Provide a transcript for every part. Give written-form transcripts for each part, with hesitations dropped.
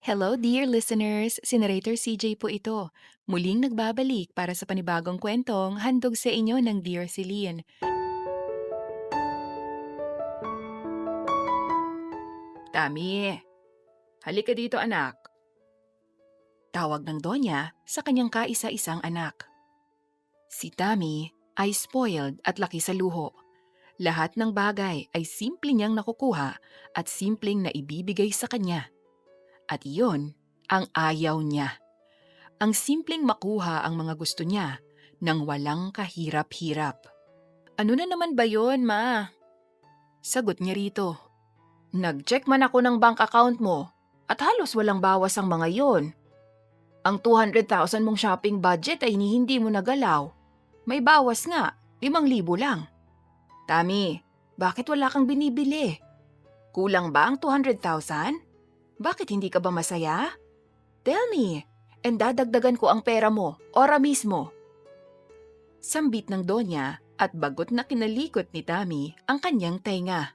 Hello dear listeners! Si Narrator CJ po ito. Muling nagbabalik para sa panibagong kwentong handog sa inyo ng Dear Celine. Tami, halika dito anak. Tawag ng Donya sa kanyang kaisa-isang anak. Si Tami ay spoiled at laki sa luho. Lahat ng bagay ay simple niyang nakukuha at simpleng naibibigay sa kanya. At iyon ang ayaw niya. Ang simpleng makuha ang mga gusto niya nang walang kahirap-hirap. Ano na naman ba yon, ma? Sagot niya rito. Nag-check man ako ng bank account mo at halos walang bawas ang mga yon. Ang 200,000 mong shopping budget ay hindi mo nagalaw. May bawas nga, 5,000 lang. Tami, bakit wala kang binibili? Kulang ba ang 200,000? Bakit hindi ka ba masaya? Tell me, and dadagdagan ko ang pera mo, ora mismo. Sambit ng Donya at bagot na kinalikot ni Tami ang kanyang tenga.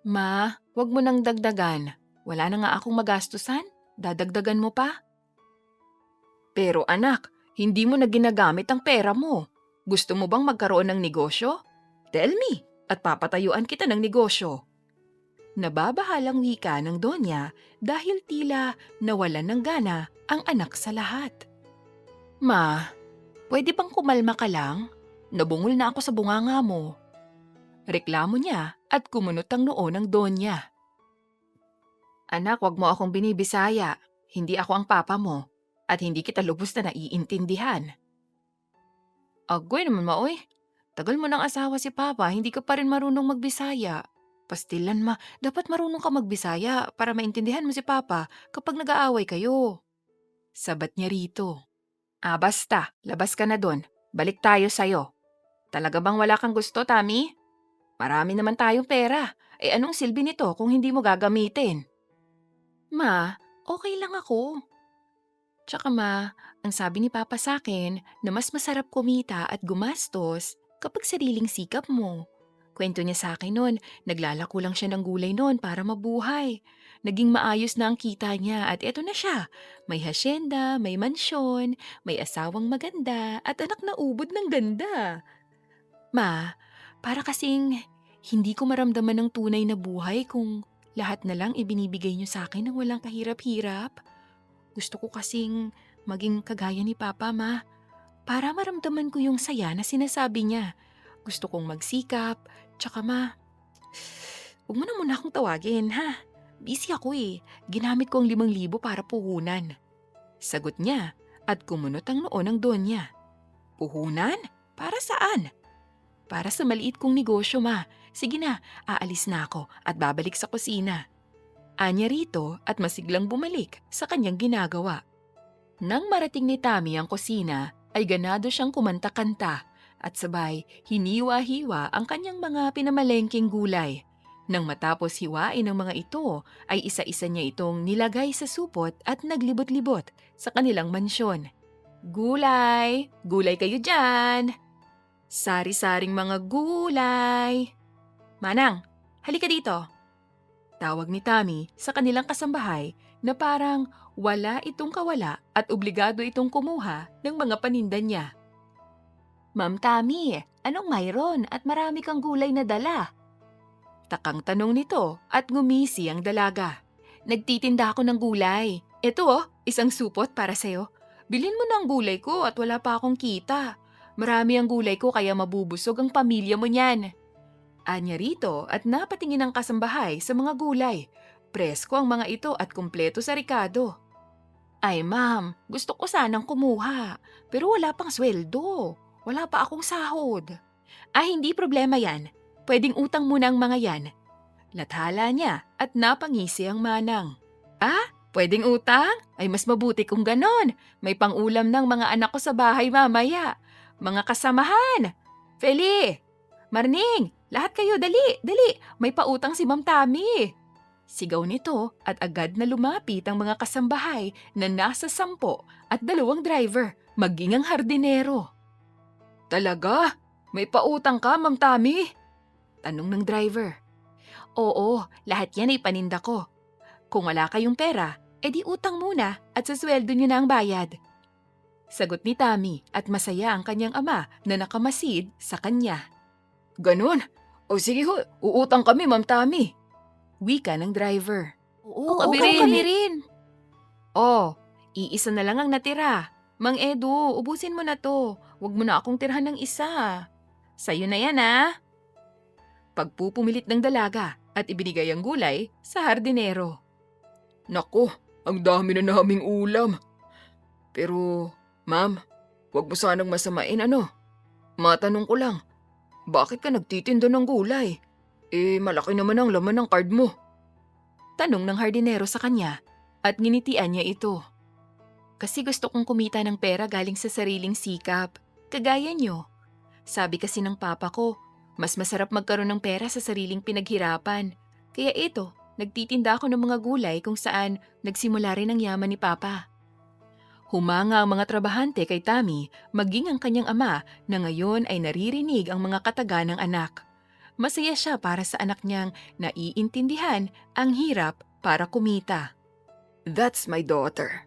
Ma, wag mo nang dagdagan. Wala na nga akong magastusan. Dadagdagan mo pa? Pero anak, hindi mo na ginagamit ang pera mo. Gusto mo bang magkaroon ng negosyo? Tell me, at papatayuan kita ng negosyo. Nababahalang wika ng Donya dahil tila nawalan ng gana ang anak sa lahat. Ma, pwede bang kumalma ka lang? Nabungol na ako sa bunganga mo. Reklamo niya at kumunot ang noo ng Donya. Anak, wag mo akong binibisaya. Hindi ako ang papa mo. At hindi kita lubos na naiintindihan. Agoy naman maoy. Tagal mo ng asawa si papa, hindi ka pa rin marunong magbisaya. Pastilan ma, dapat marunong ka magbisaya para maintindihan mo si papa kapag nag-aaway kayo. Sabat niya rito. Basta, labas ka na doon. Balik tayo sa'yo. Talaga bang wala kang gusto, Tami? Marami naman tayong pera. Anong silbi nito kung hindi mo gagamitin? Ma, okay lang ako. Tsaka ma, ang sabi ni Papa sa akin na mas masarap kumita at gumastos kapag sariling sikap mo. Kwento niya sa akin noon, naglalako lang siya ng gulay noon para mabuhay. Naging maayos na ang kita niya at eto na siya. May hasyenda, may mansyon, may asawang maganda at anak na ubod ng ganda. Ma, para kasing hindi ko maramdaman ng tunay na buhay kung lahat na lang ibinibigay niyo sa akin ng walang kahirap-hirap. Gusto ko kasing maging kagaya ni Papa, Ma. Para maramdaman ko yung saya na sinasabi niya. Gusto kong magsikap. Tsaka ma, huwag mo na muna akong tawagin, ha? Busy ako eh. Ginamit ko ang 5,000 para puhunan. Sagot niya at kumunot ang noo ng Donya. Puhunan? Para saan? Para sa maliit kong negosyo, ma. Sige na, aalis na ako at babalik sa kusina. Anya rito at masiglang bumalik sa kanyang ginagawa. Nang marating ni Tami ang kusina, ay ganado siyang kumanta-kanta at sabay hiniwa-hiwa ang kanyang mga pinamalengking gulay. Nang matapos hiwain ang mga ito, ay isa-isa niya itong nilagay sa supot at naglibot-libot sa kanilang mansyon. Gulay! Gulay kayo dyan! Sari-saring mga gulay! Manang, halika dito! Tawag ni Tami sa kanilang kasambahay na parang wala itong kawala at obligado itong kumuha ng mga paninda niya. Ma'am Tami, anong mayroon at marami kang gulay na dala? Takang tanong nito at ngumisi ang dalaga. Nagtitinda ako ng gulay. Ito isang supot para sa'yo. Bilhin mo na ang gulay ko at wala pa akong kita. Marami ang gulay ko kaya mabubusog ang pamilya mo niyan. Anya rito at napatingin ang kasambahay sa mga gulay. Presko ang mga ito at kumpleto sa rekado. Ay ma'am, gusto ko sanang kumuha, pero wala pang sweldo. Wala pa akong sahod. Hindi problema yan. Pwedeng utang muna ang mga yan. Lathala niya at napangisi ang manang. Pwedeng utang? Ay mas mabuti kung ganon. May pangulam ng mga anak ko sa bahay mamaya. Mga kasamahan. Feli! Marning! Lahat kayo, dali! Dali! May pautang si Ma'am Tami! Sigaw nito at agad na lumapit ang mga kasambahay na nasa 10 at 2 driver, maging ang hardinero. Talaga? May pautang ka, Ma'am Tami? Tanong ng driver. Oo, lahat yan ay paninda ko. Kung wala kayong pera, di utang muna at sa sweldo niyo na ang bayad. Sagot ni Tammy at masaya ang kanyang ama na nakamasid sa kanya. Ganon? O sige ho, uutang kami, Ma'am Tammy. Wika ng driver. Oo, kami rin. Oh, iisa na lang ang natira. Mang Edu, ubusin mo na to. Huwag mo na akong tirhan ng isa. Sa'yo na yan Pagpupumilit ng dalaga at ibinigay ang gulay sa hardinero. Nako, ang dami na naming ulam. Pero, ma'am, huwag mo sanang masamain Matanong ko lang, bakit ka nagtitinda ng gulay? Malaki naman ang laman ng card mo. Tanong ng hardinero sa kanya at nginitian niya ito. Kasi gusto kong kumita ng pera galing sa sariling sikap, kagaya niyo. Sabi kasi ng papa ko, mas masarap magkaroon ng pera sa sariling pinaghirapan. Kaya ito, nagtitinda ako ng mga gulay kung saan nagsimula rin ang yaman ni papa. Humanga ang mga trabahante kay Tammy, maging ang kanyang ama na ngayon ay naririnig ang mga kataga ng anak. Masaya siya para sa anak niyang naiintindihan ang hirap para kumita. That's my daughter.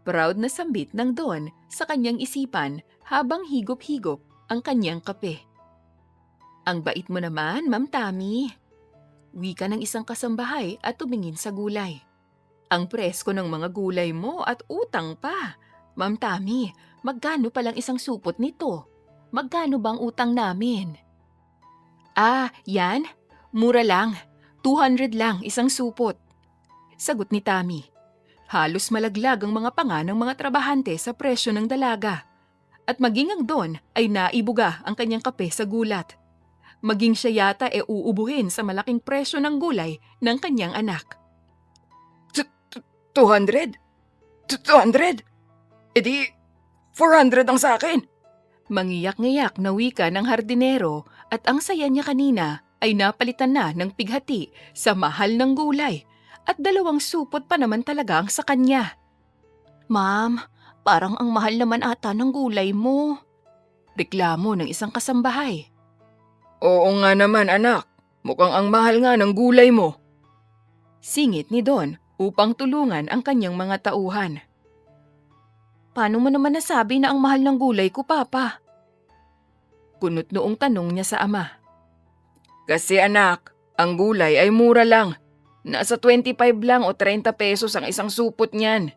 Proud na sambit ng Don sa kanyang isipan habang higop-higop ang kanyang kape. Ang bait mo naman, Ma'am Tammy. Wika ng isang kasambahay at tumingin sa gulay. Ang presko ng mga gulay mo at utang pa. Ma'am Tammy, magkano palang isang supot nito? Magkano bang utang namin? Yan? Mura lang. 200 lang isang supot. Sagot ni Tammy. Halos malaglag ang mga panga ng mga trabahante sa presyo ng dalaga. At maging ang Don ay naibuga ang kanyang kape sa gulat. Maging siya yata uubuhin sa malaking presyo ng gulay ng kanyang anak. 200? 200? Edi, 400 ang sa akin. Mangiyak-ngiyak na wika ng hardinero at ang saya niya kanina ay napalitan na ng pighati sa mahal ng gulay at 2 supot pa naman talaga ang sa kanya. Ma'am, parang ang mahal naman ata ng gulay mo. Reklamo ng isang kasambahay. Oo nga naman anak, mukhang ang mahal nga ng gulay mo. Singit ni Don upang tulungan ang kanyang mga tauhan. Paano mo naman nasabi na ang mahal ng gulay ko, Papa? Kunot noong tanong niya sa ama. Kasi anak, ang gulay ay mura lang. Nasa 25 lang o 30 pesos ang isang supot niyan.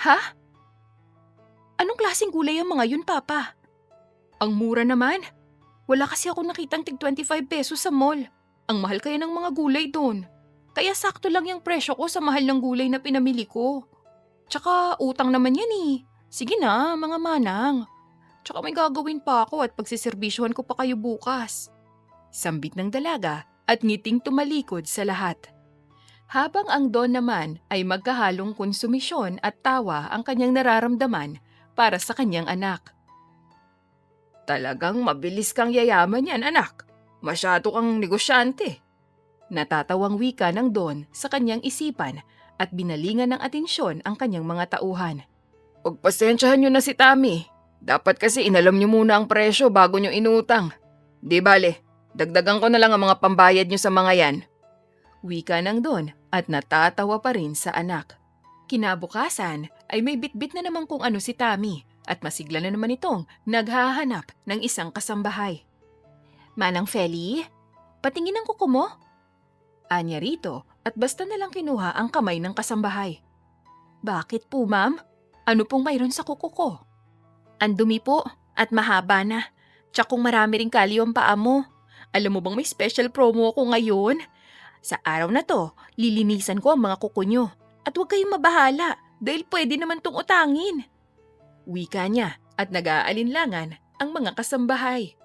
Ha? Anong klaseng gulay ang mga yun, Papa? Ang mura naman. Wala kasi ako nakitang tig 25 pesos sa mall. Ang mahal kaya ng mga gulay doon. Kaya sakto lang yung presyo ko sa mahal ng gulay na pinamili ko. Tsaka utang naman yan. Sige na, mga manang. Tsaka may gagawin pa ako at pagsiserbisyuhan ko pa kayo bukas. Sambit ng dalaga at ngiting tumalikod sa lahat. Habang ang Don naman ay magkahalong konsumisyon at tawa ang kanyang nararamdaman para sa kanyang anak. Talagang mabilis kang yayaman yan, anak. Masyado kang negosyante. Natatawang wika ng Don sa kanyang isipan at binalingan ng atensyon ang kanyang mga tauhan. Pagpasensyahan niyo na si Tammy. Dapat kasi inalam niyo muna ang presyo bago niyo inutang. Di bale, dagdagan ko na lang ang mga pambayad niyo sa mga yan. Wika ng Don at natatawa pa rin sa anak. Kinabukasan ay may bitbit na naman kung ano si Tammy at masigla na naman itong naghahanap ng isang kasambahay. Manang Feli, patingin ang kuko mo? Anya rito at basta na lang kinuha ang kamay ng kasambahay. Bakit po, ma'am? Ano pong mayroon sa kuko ko? Ang dumi po at mahaba na. Tsak kung marami ring kalyo ang paa mo. Alam mo bang may special promo ako ngayon? Sa araw na to, lilinisan ko ang mga kuko nyo. At huwag kayong mabahala dahil pwede naman tong utangin. Wika niya at nag-aalinlangan ang mga kasambahay.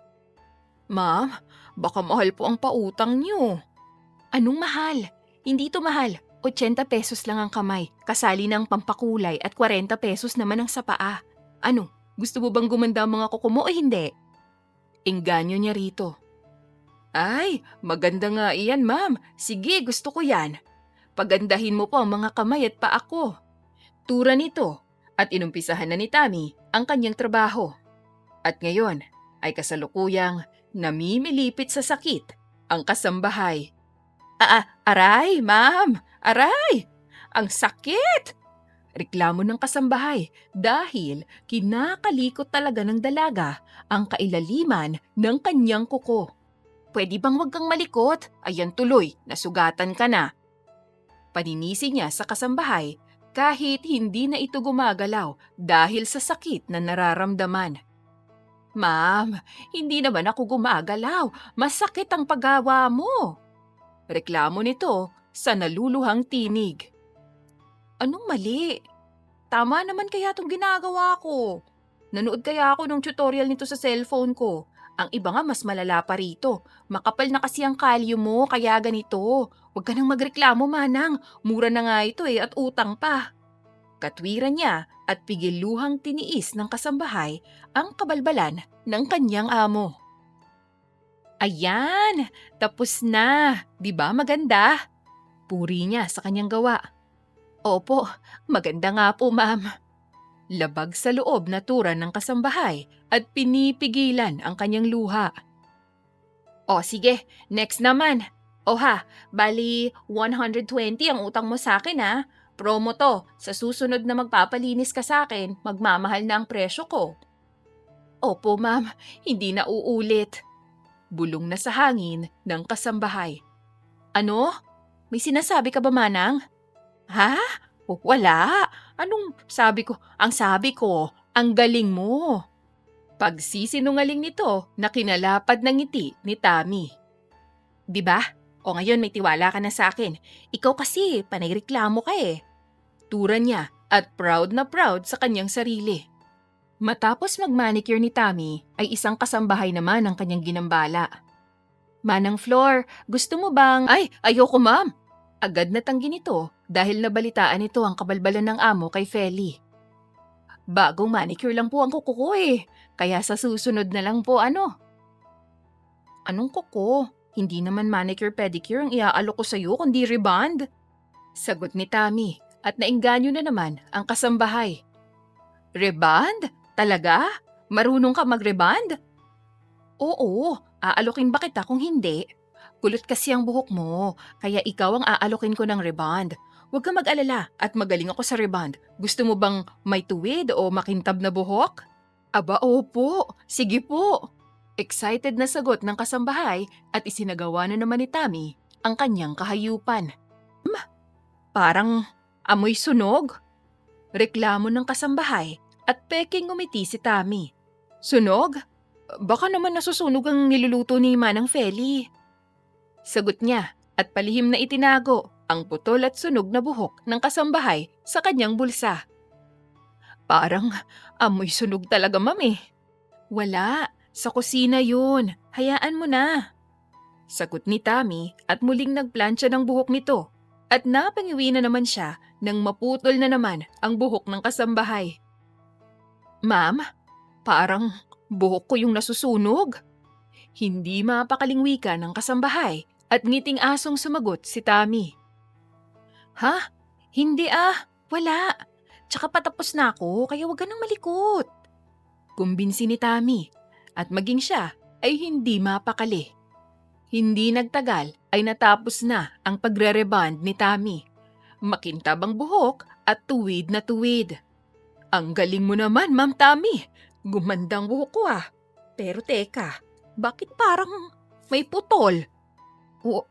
Ma'am, baka mahal po ang pautang nyo. Anong mahal? Hindi to mahal. 80 pesos lang ang kamay, kasali ng pampakulay at 40 pesos naman ang sa paa. Ano, gusto mo bang gumanda ang mga kuko mo o hindi? Engganyo niya rito. Ay, maganda nga iyan, ma'am. Sige, gusto ko yan. Pagandahin mo po ang mga kamay at paa ko. Tura nito at inumpisahan na ni Tammy ang kanyang trabaho. At ngayon ay kasalukuyang namimilipit sa sakit ang kasambahay. Aray, ma'am! Aray! Ang sakit! Reklamo ng kasambahay dahil kinakalikot talaga ng dalaga ang kailaliman ng kanyang kuko. Pwede bang wag kang malikot? Ayan tuloy, nasugatan ka na. Paninisi niya sa kasambahay kahit hindi na ito gumagalaw dahil sa sakit na nararamdaman. Ma'am, hindi naman ako gumagalaw. Masakit ang paggawa mo. Reklamo nito sa naluluhang tinig. Anong mali? Tama naman kaya itong ginagawa ko. Nanood kaya ako ng tutorial nito sa cellphone ko. Ang iba nga mas malala pa rito. Makapal na kasi ang kalyo mo kaya ganito. Huwag ka nang magreklamo, manang. Mura na nga ito at utang pa. Katwiran niya at pigiluhang tiniis ng kasambahay ang kabalbalan ng kanyang amo. Ayan, tapos na. Di ba maganda? Puri niya sa kanyang gawa. Opo, maganda nga po, ma'am. Labag sa loob na tura ng kasambahay at pinipigilan ang kanyang luha. O sige, next naman. O ha, bali 120 ang utang mo sa akin ha. Promo to, sa susunod na magpapalinis ka sa akin, magmamahal na ang presyo ko. Opo ma'am, hindi na uulit. Bulong na sa hangin ng kasambahay. Ano? May sinasabi ka ba, manang? Ha? Wala. Anong sabi ko? Ang sabi ko, ang galing mo. Pagsisinungaling nito na kinalapad ng ngiti ni Tammy. Diba? O ngayon may tiwala ka na sa akin. Ikaw kasi, panay reklamo ka Tura niya at proud na proud sa kanyang sarili. Matapos mag-manicure ni Tammy ay isang kasambahay naman ang kanyang ginambala. Manang Flor, gusto mo bang… Ay, ayoko ma'am! Agad na tanggi nito dahil nabalitaan nito ang kabalbalan ng amo kay Feli. Bagong manicure lang po ang kuko ko kaya sa susunod na lang po Anong kuko? Hindi naman manicure-pedicure ang iaalok ko sa'yo kundi rebond. Sagot ni Tammy at naengganyo na naman ang kasambahay. Rebond? Talaga? Marunong ka mag-rebond? Oo, aalokin ba kita kung hindi? Kulot kasi ang buhok mo, kaya ikaw ang aalokin ko ng rebond. Huwag kang mag-alala at magaling ako sa rebond. Gusto mo bang may tuwid o makintab na buhok? Aba opo, sige po. Excited na sagot ng kasambahay at isinagawa na naman ni Tammy ang kanyang kahayupan. Parang amoy sunog? Reklamo ng kasambahay at peking ngumiti si Tammy. Sunog? Baka naman nasusunog ang niluluto ni Manang Feli. Sagot niya at palihim na itinago ang putol at sunog na buhok ng kasambahay sa kanyang bulsa. Parang amoy sunog talaga, ma'am Wala, sa kusina yun. Hayaan mo na. Sagot ni Tammy at muling nagplansya ng buhok nito at napangiwi na naman siya nang maputol na naman ang buhok ng kasambahay. Ma'am, parang buhok ko yung nasusunog. Hindi mapakalingwikan ng kasambahay at ngiting asong sumagot si Tammy. Ha? Hindi wala. Tsaka patapos na ako kaya wag ka nang malikot. Kumbinsi ni Tammy at maging siya ay hindi mapakali. Hindi nagtagal ay natapos na ang pagre-rebond ni Tammy. Makintab ang buhok at tuwid na tuwid. Ang galing mo naman, Ma'am Tammy. Gumandang buhok ko Pero teka, bakit parang may putol?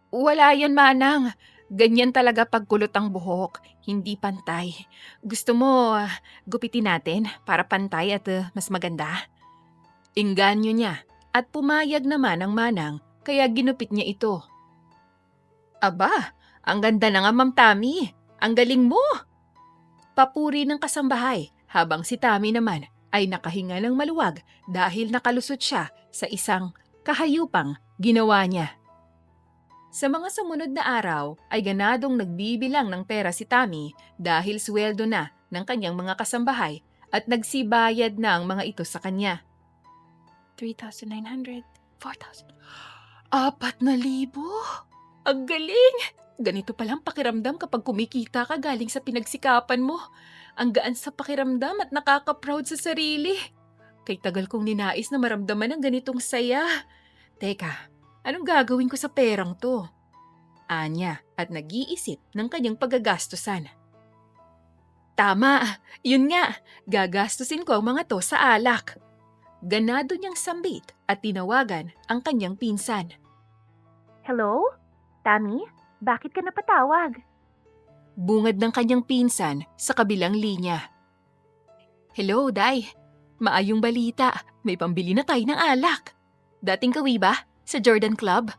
Wala yan, manang. Ganyan talaga pagkulot ang buhok, hindi pantay. Gusto mo gupitin natin para pantay at mas maganda? Engganyo niya at pumayag naman ang manang kaya ginupit niya ito. Aba, ang ganda na nga, Ma'am Tammy. Ang galing mo! Papuri ng kasambahay habang si Tammy naman ay nakahinga ng maluwag dahil nakalusot siya sa isang kahayupang ginawa niya. Sa mga sumunod na araw ay ganadong nagbibilang ng pera si Tammy dahil sweldo na ng kanyang mga kasambahay at nagsibayad na ang mga ito sa kanya. 3,900, 4,000, 4,000. Ang galing! Ganito palang pakiramdam kapag kumikita ka galing sa pinagsikapan mo. Ang gaan sa pakiramdam at nakaka-proud sa sarili. Kay tagal kong ninais na maramdaman ang ganitong saya. Teka, anong gagawin ko sa perang to? Anya at nag-iisip ng kanyang paggagastusan. Tama, yun nga, gagastusin ko ang mga to sa alak. Ganado niyang sambit at tinawagan ang kanyang pinsan. Hello? Tammy? Bakit ka napatawag? Bungad ng kanyang pinsan sa kabilang linya. Hello, Day. Maayong balita, may pambili na tayo ng alak. Dating kawi ba sa Jordan Club?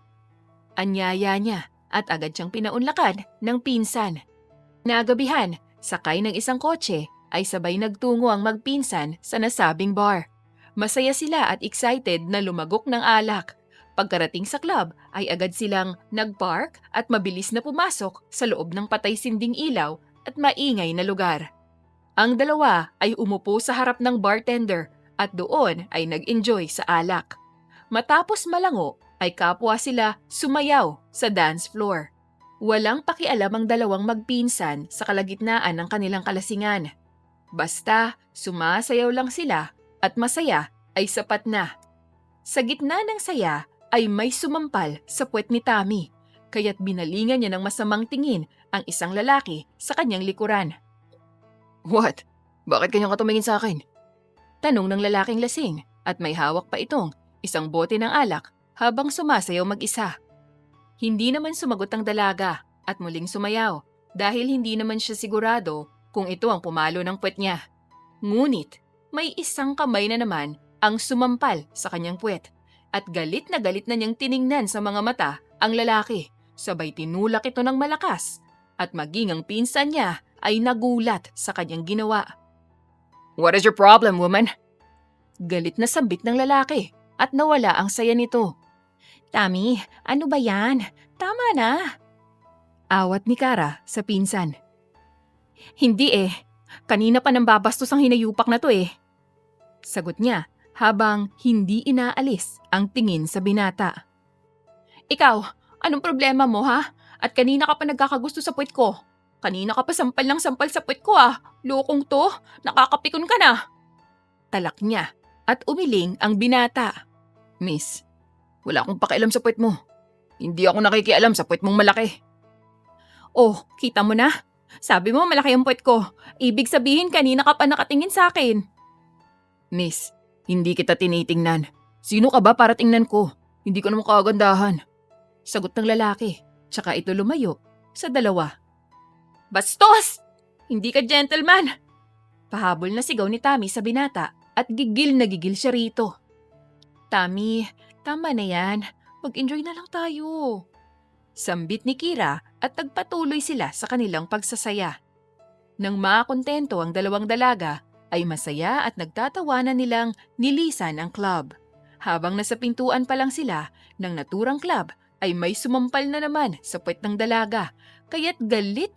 Anyaya niya at agad siyang pinaunlakan ng pinsan. Nagabihan, sakay ng isang kotse ay sabay nagtungo ang magpinsan sa nasabing bar. Masaya sila at excited na lumagok ng alak. Pagkarating sa club ay agad silang nagpark at mabilis na pumasok sa loob ng patay-sinding ilaw at maingay na lugar. Ang dalawa ay umupo sa harap ng bartender at doon ay nag-enjoy sa alak. Matapos malango ay kapwa sila sumayaw sa dance floor. Walang pakialam ang dalawang magpinsan sa kalagitnaan ng kanilang kalasingan. Basta sumasayaw lang sila at masaya ay sapat na. Sa gitna ng saya ay may sumampal sa puwet ni Tammy, kaya't binalingan niya ng masamang tingin ang isang lalaki sa kanyang likuran. What? Bakit kanya ka tumingin sa akin? Tanong ng lalaking lasing at may hawak pa itong isang bote ng alak habang sumasayaw mag-isa. Hindi naman sumagot ang dalaga at muling sumayaw dahil hindi naman siya sigurado kung ito ang pumalo ng puwet niya. Ngunit may isang kamay na naman ang sumampal sa kanyang puwet at galit na niyang tiningnan sa mga mata ang lalaki, sabay tinulak ito ng malakas at maging ang pinsan niya ay nagulat sa kanyang ginawa. What is your problem, woman? Galit na sambit ng lalaki at nawala ang saya nito. Tammy, ano ba yan? Tama na. Awat ni Kara sa pinsan. Hindi kanina pa nang babastos ang hinayupak na to Sagot niya habang hindi inaalis ang tingin sa binata. Ikaw, anong problema mo ha? At kanina ka pa nagkakagusto sa puwet ko. Kanina ka pa sampal ng sampal sa puwet ko Lokong to, nakakapikon ka na. Talak niya at umiling ang binata. Miss, wala akong pakialam sa puwet mo. Hindi ako nakikialam sa puwet mong malaki. Oh, kita mo na? Sabi mo malaki ang puwet ko. Ibig sabihin kanina ka pa nakatingin sa akin. Miss, hindi kita tinitingnan. Sino ka ba para tingnan ko? Hindi ko naman kagandahan. Sagot ng lalaki, tsaka ito lumayo sa dalawa. Bastos! Hindi ka gentleman! Pahabol na sigaw ni Tammy sa binata at gigil na gigil siya rito. Tammy, tama na yan. Mag-enjoy na lang tayo. Sambit ni Kira at nagpatuloy sila sa kanilang pagsasaya. Nang makakontento ang dalawang dalaga, ay masaya at nagtatawanan nilang nilisan ang club. Habang nasa pintuan pa lang sila ng naturang club, ay may sumampal na naman sa puwet ng dalaga, kaya't galit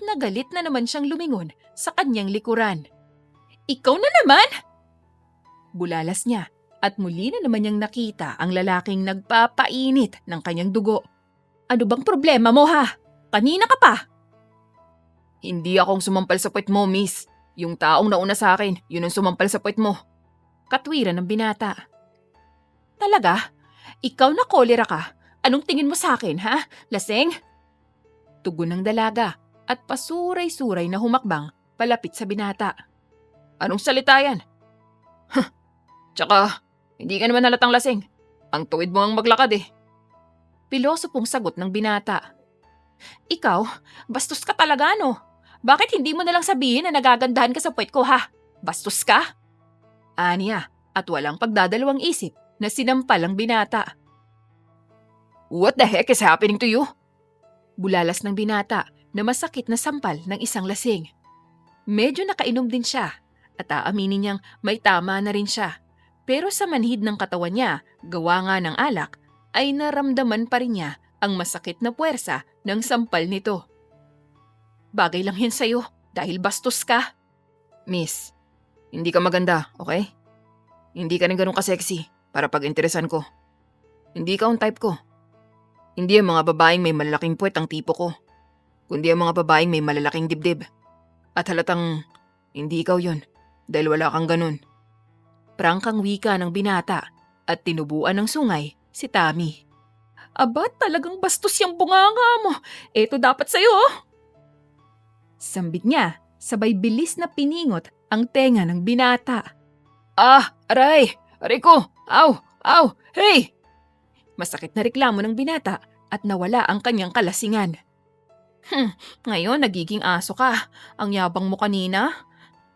na naman siyang lumingon sa kanyang likuran. Ikaw na naman! Bulalas niya at muli na naman niyang nakita ang lalaking nagpapainit ng kanyang dugo. Ano bang problema mo ha? Kanina ka pa! Hindi akong sumampal sa puwet mo, miss. Yung taong nauna sa akin, yun ang sumampal sa puwet mo. Katwiran ng binata. Talaga? Ikaw na kolera ka? Anong tingin mo sa akin, ha? Laseng? Tugon ng dalaga at pasuray-suray na humakbang palapit sa binata. Anong salita yan? Tsaka, hindi ka naman halatang lasing. Ang tuwid mo ang maglakad Pilosopong sagot ng binata. Ikaw, bastos ka talaga no? Bakit hindi mo nalang sabihin na nagagandahan ka sa puwet ko ha? Bastos ka? Aniya at walang pagdadalawang isip na sinampal ang binata. What the heck is happening to you? Bulalas ng binata na masakit na sampal ng isang lasing. Medyo nakainom din siya at aaminin niyang may tama na rin siya. Pero sa manhid ng katawan niya, gawa nga ng alak, ay naramdaman pa rin niya ang masakit na puwersa ng sampal nito. Bagay lang yan sa'yo dahil bastos ka. Miss, hindi ka maganda, okay? Hindi ka rin ganun ka-sexy para pag-interesan ko. Hindi ka ang type ko. Hindi ang mga babaeng may malalaking puwet ang tipo ko, kundi ang mga babaeng may malalaking dibdib. At halatang hindi ikaw yun dahil wala kang ganun. Prangkang wika ng binata at tinubuan ng sungay si Tammy. Aba, talagang bastos yung bunganga mo. Eto dapat sa'yo. Sambit niya sabay bilis na piningot ang tenga ng binata. Ah! Aray! Aray ko! Aw! Aw! Hey! Masakit na reklamo ng binata at nawala ang kanyang kalasingan. Ngayon nagiging aso ka. Ang yabang mo kanina.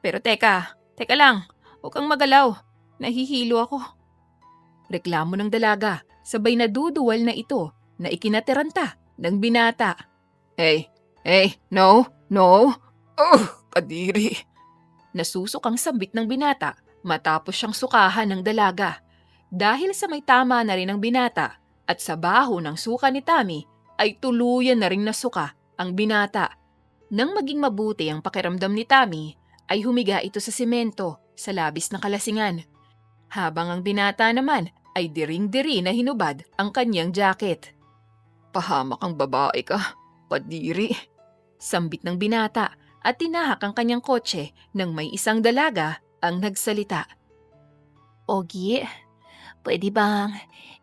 Pero teka lang. Huwag kang magalaw. Nahihilo ako. Reklamo ng dalaga, sabay naduduwal na ito na ikinatiranta ng binata. Hey! No! Oh! Kadiri! Nasusok ang sambit ng binata matapos siyang sukahan ng dalaga. Dahil sa may tama na rin ng binata at sa baho ng suka ni Tammy ay tuluyan na ring nasuka ang binata. Nang maging mabuti ang pakiramdam ni Tammy ay humiga ito sa simento sa labis na kalasingan. Habang ang binata naman ay diring-diri na hinubad ang kanyang jacket. Pahamak ang babae ka, padiri. Sambit ng binata at tinahak ang kanyang kotse nang may isang dalaga ang nagsalita. Ogie, pwede bang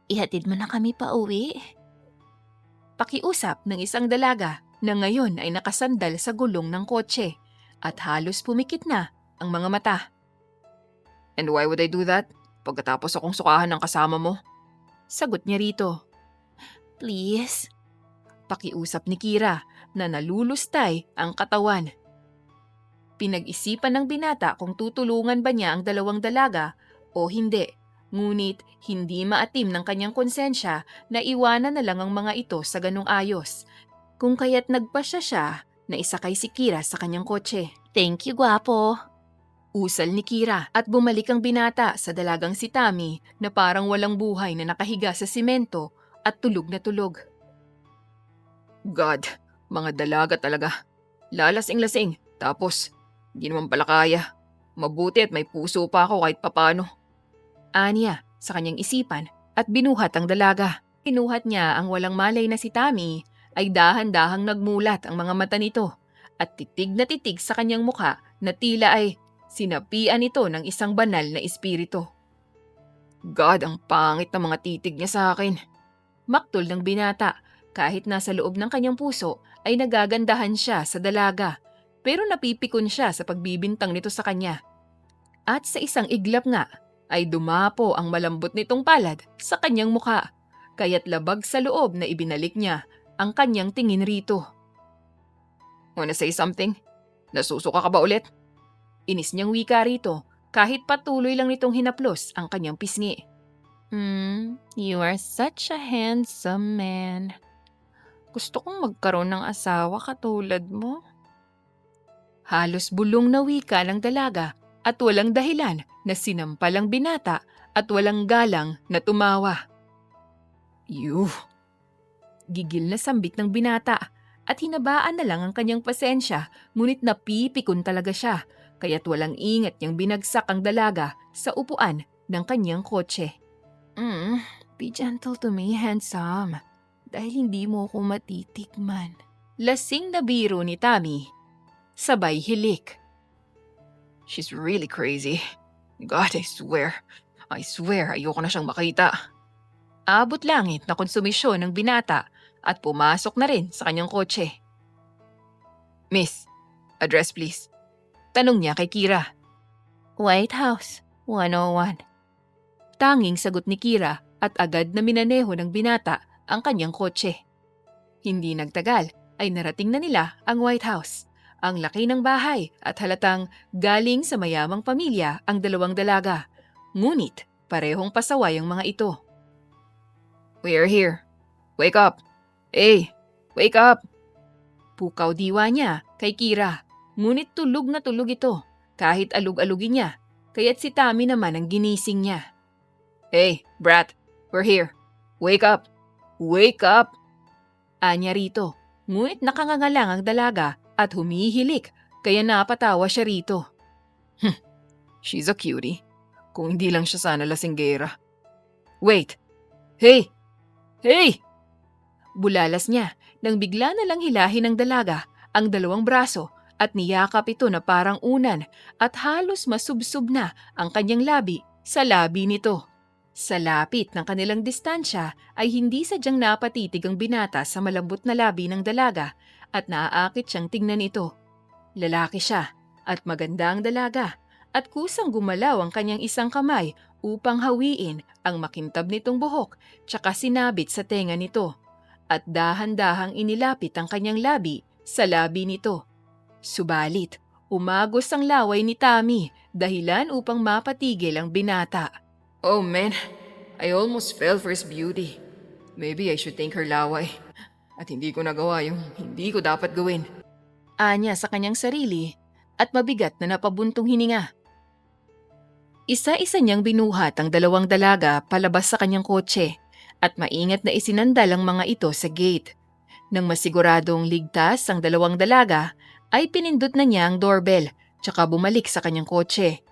ihatid mo na kami pa uwi? Pakiusap ng isang dalaga na ngayon ay nakasandal sa gulong ng kotse at halos pumikit na ang mga mata. And why would I do that? Pagkatapos akong sukahan ng kasama mo? Sagot niya rito. Please? Pakiusap ni Kira na nalulustay ang katawan. Pinag-isipan ng binata kung tutulungan ba niya ang dalawang dalaga o hindi. Ngunit hindi maatim ng kanyang konsensya na iwanan na lang ang mga ito sa ganong ayos. Kung kaya't nagpasya siya na isakay si Kira sa kanyang kotse. Thank you, gwapo. Usal ni Kira at bumalik ang binata sa dalagang si Tammy na parang walang buhay na nakahiga sa simento at tulog na tulog. God, mga dalaga talaga. Lalasing-lasing, tapos di naman pala kaya. Mabuti at may puso pa ako kahit papano. Aniya sa kanyang isipan at binuhat ang dalaga. Kinuhat niya ang walang malay na si Tammy ay dahan-dahang nagmulat ang mga mata nito at titig na titig sa kanyang mukha na tila ay sinapian ito ng isang banal na espiritu. God, ang pangit na mga titig niya sa akin. Maktol ng binata kahit nasa loob ng kanyang puso ay nagagandahan siya sa dalaga pero napipikon siya sa pagbibintang nito sa kanya. At sa isang iglap nga ay dumapo ang malambot nitong palad sa kanyang mukha kaya't labag sa loob na ibinalik niya ang kanyang tingin rito. Wanna say something? Nasusuka ka ba ulit? Inis niyang wika rito kahit patuloy lang nitong hinaplos ang kanyang pisngi. You are such a handsome man. Gusto kong magkaroon ng asawa katulad mo. Halos bulong na wika ng dalaga at walang dahilan na sinampal ang binata at walang galang na tumawa. You! Gigil na sambit ng binata at hinabaan na lang ang kanyang pasensya ngunit napipikon talaga siya kaya't walang ingat niyang binagsak ang dalaga sa upuan ng kanyang kotse. Be gentle to me, handsome. Dahil hindi mo ko matitikman. Lasing na biro ni Tammy. Sabay hilik. She's really crazy. God, I swear, ayoko na siyang makita. Abot langit na konsumisyon ng binata at pumasok na rin sa kanyang kotse. Miss, address please. Tanong niya kay Kira. White House, 101. Tanging sagot ni Kira at agad na minaneho ng binata ang kanyang kotse. Hindi nagtagal ay narating na nila ang White House. Ang laki ng bahay at halatang galing sa mayamang pamilya ang dalawang dalaga. Ngunit parehong pasaway ang mga ito. We are here. Wake up. Hey, wake up. Pukaw diwa niya kay Kira. Ngunit tulog na tulog ito kahit alug-alugin niya. Kaya't si Tammy naman ang ginising niya. Hey, brat, we're here. Wake up. Wake up. Anya rito. Ngunit nakangangalang ang dalaga at humihilik kaya napatawa siya rito. She's a cutie. Kung hindi lang siya sana lasinggera. Wait! Hey! Hey! Bulalas niya nang bigla na lang hilahin ng dalaga ang dalawang braso at niyakap ito na parang unan at halos masubsob na ang kanyang labi sa labi nito. Sa lapit ng kanilang distansya ay hindi sadyang napatitig ang binata sa malambot na labi ng dalaga at naaakit siyang tingnan ito. Lalaki siya at maganda ang dalaga at kusang gumalaw ang kanyang isang kamay upang hawiin ang makintab nitong buhok tsaka sinabit sa tenga nito at dahan-dahang inilapit ang kanyang labi sa labi nito. Subalit, umagos ang laway ni Tommy dahilan upang mapatigil ang binata. Oh man, I almost fell for his beauty. Maybe I should thank her laway. At hindi ko nagawa yung hindi ko dapat gawin. Anya sa kanyang sarili at mabigat na napabuntong hininga. Isa-isa niyang binuhat ang dalawang dalaga palabas sa kanyang kotse at maingat na isinandal ang mga ito sa gate. Nang masiguradong ligtas ang dalawang dalaga, ay pinindot na niya ang doorbell tsaka bumalik sa kanyang kotse.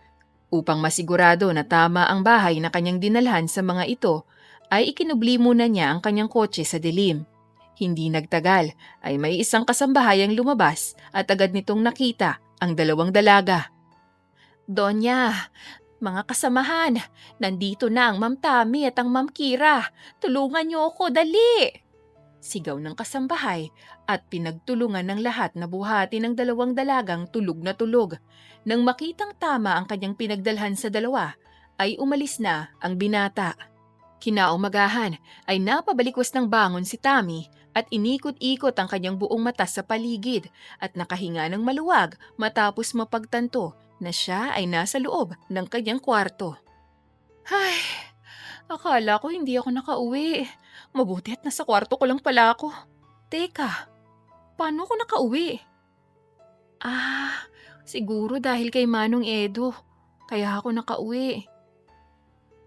Upang masigurado na tama ang bahay na kanyang dinalhan sa mga ito, ay ikinubli muna niya ang kanyang kotse sa dilim. Hindi nagtagal ay may isang kasambahayang lumabas at agad nitong nakita ang dalawang dalaga. Donya, mga kasamahan, nandito na ang Ma'am Tammy at ang Ma'am Kira. Tulungan niyo ako, dali! Sigaw ng kasambahay at pinagtulungan ng lahat na buhati ng dalawang dalagang tulog na tulog. Nang makitang tama ang kanyang pinagdalhan sa dalawa, ay umalis na ang binata. Kinaumagahan ay napabalikwas ng bangon si Tommy at inikot-ikot ang kanyang buong mata sa paligid at nakahinga ng maluwag matapos mapagtanto na siya ay nasa loob ng kanyang kwarto. Ay, akala ko hindi ako nakauwi. Mabuti at nasa kwarto ko lang pala ako. Teka, paano ko nakauwi? Siguro dahil kay Manong Edo. Kaya ako nakauwi.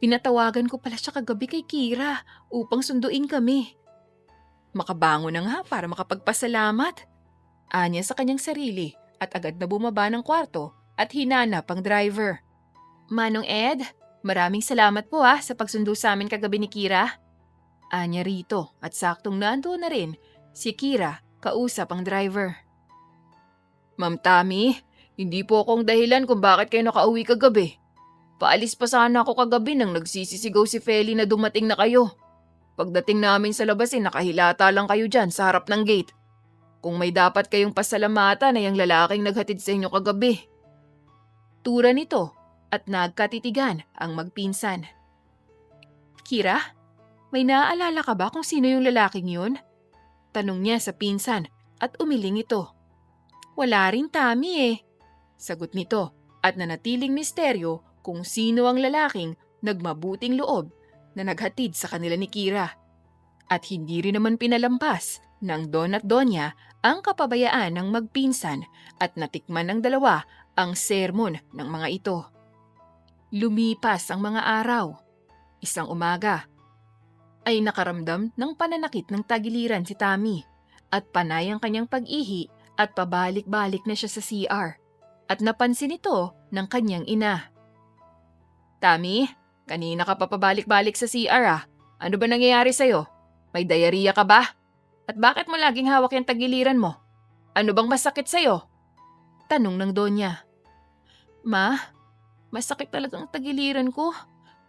Pinatawagan ko pala siya kagabi kay Kira upang sunduin kami. Makabangon na nga para makapagpasalamat. Anya sa kanyang sarili at agad na bumaba ng kwarto at hinanap ang driver. Manong Ed, maraming salamat po sa pagsundo sa amin kagabi ni Kira. Anya rito at saktong nandoon na rin si Kira kausap ang driver. Ma'am Tammy, hindi po akong dahilan kung bakit kayo nakauwi kagabi. Paalis pa sana ako kagabi nang nagsisisigaw si Feli na dumating na kayo. Pagdating namin sa labas nakahilata lang kayo dyan sa harap ng gate. Kung may dapat kayong pasalamatan ay ang lalaking naghatid sa inyo kagabi. Tura nito at nagkatitigan ang magpinsan. Kira? May naaalala ka ba kung sino yung lalaking yun? Tanong niya sa pinsan at umiling ito. Wala rin Tammy Sagot nito at nanatiling misteryo kung sino ang lalaking nagmabuting loob na naghatid sa kanila ni Kira. At hindi rin naman pinalampas ng Don at Donya ang kapabayaan ng magpinsan at natikman ng dalawa ang sermon ng mga ito. Lumipas ang mga araw. Isang umaga ay nakaramdam ng pananakit ng tagiliran si Tammy at panay ang kanyang pag-ihi at pabalik-balik na siya sa CR at napansin ito ng kanyang ina. Tammy, kanina ka pa pabalik-balik sa CR Ano ba nangyayari sa'yo? May diarrhea ka ba? At bakit mo laging hawak yung tagiliran mo? Ano bang masakit sa'yo? Tanong ng Donya. Ma, masakit talaga ang tagiliran ko.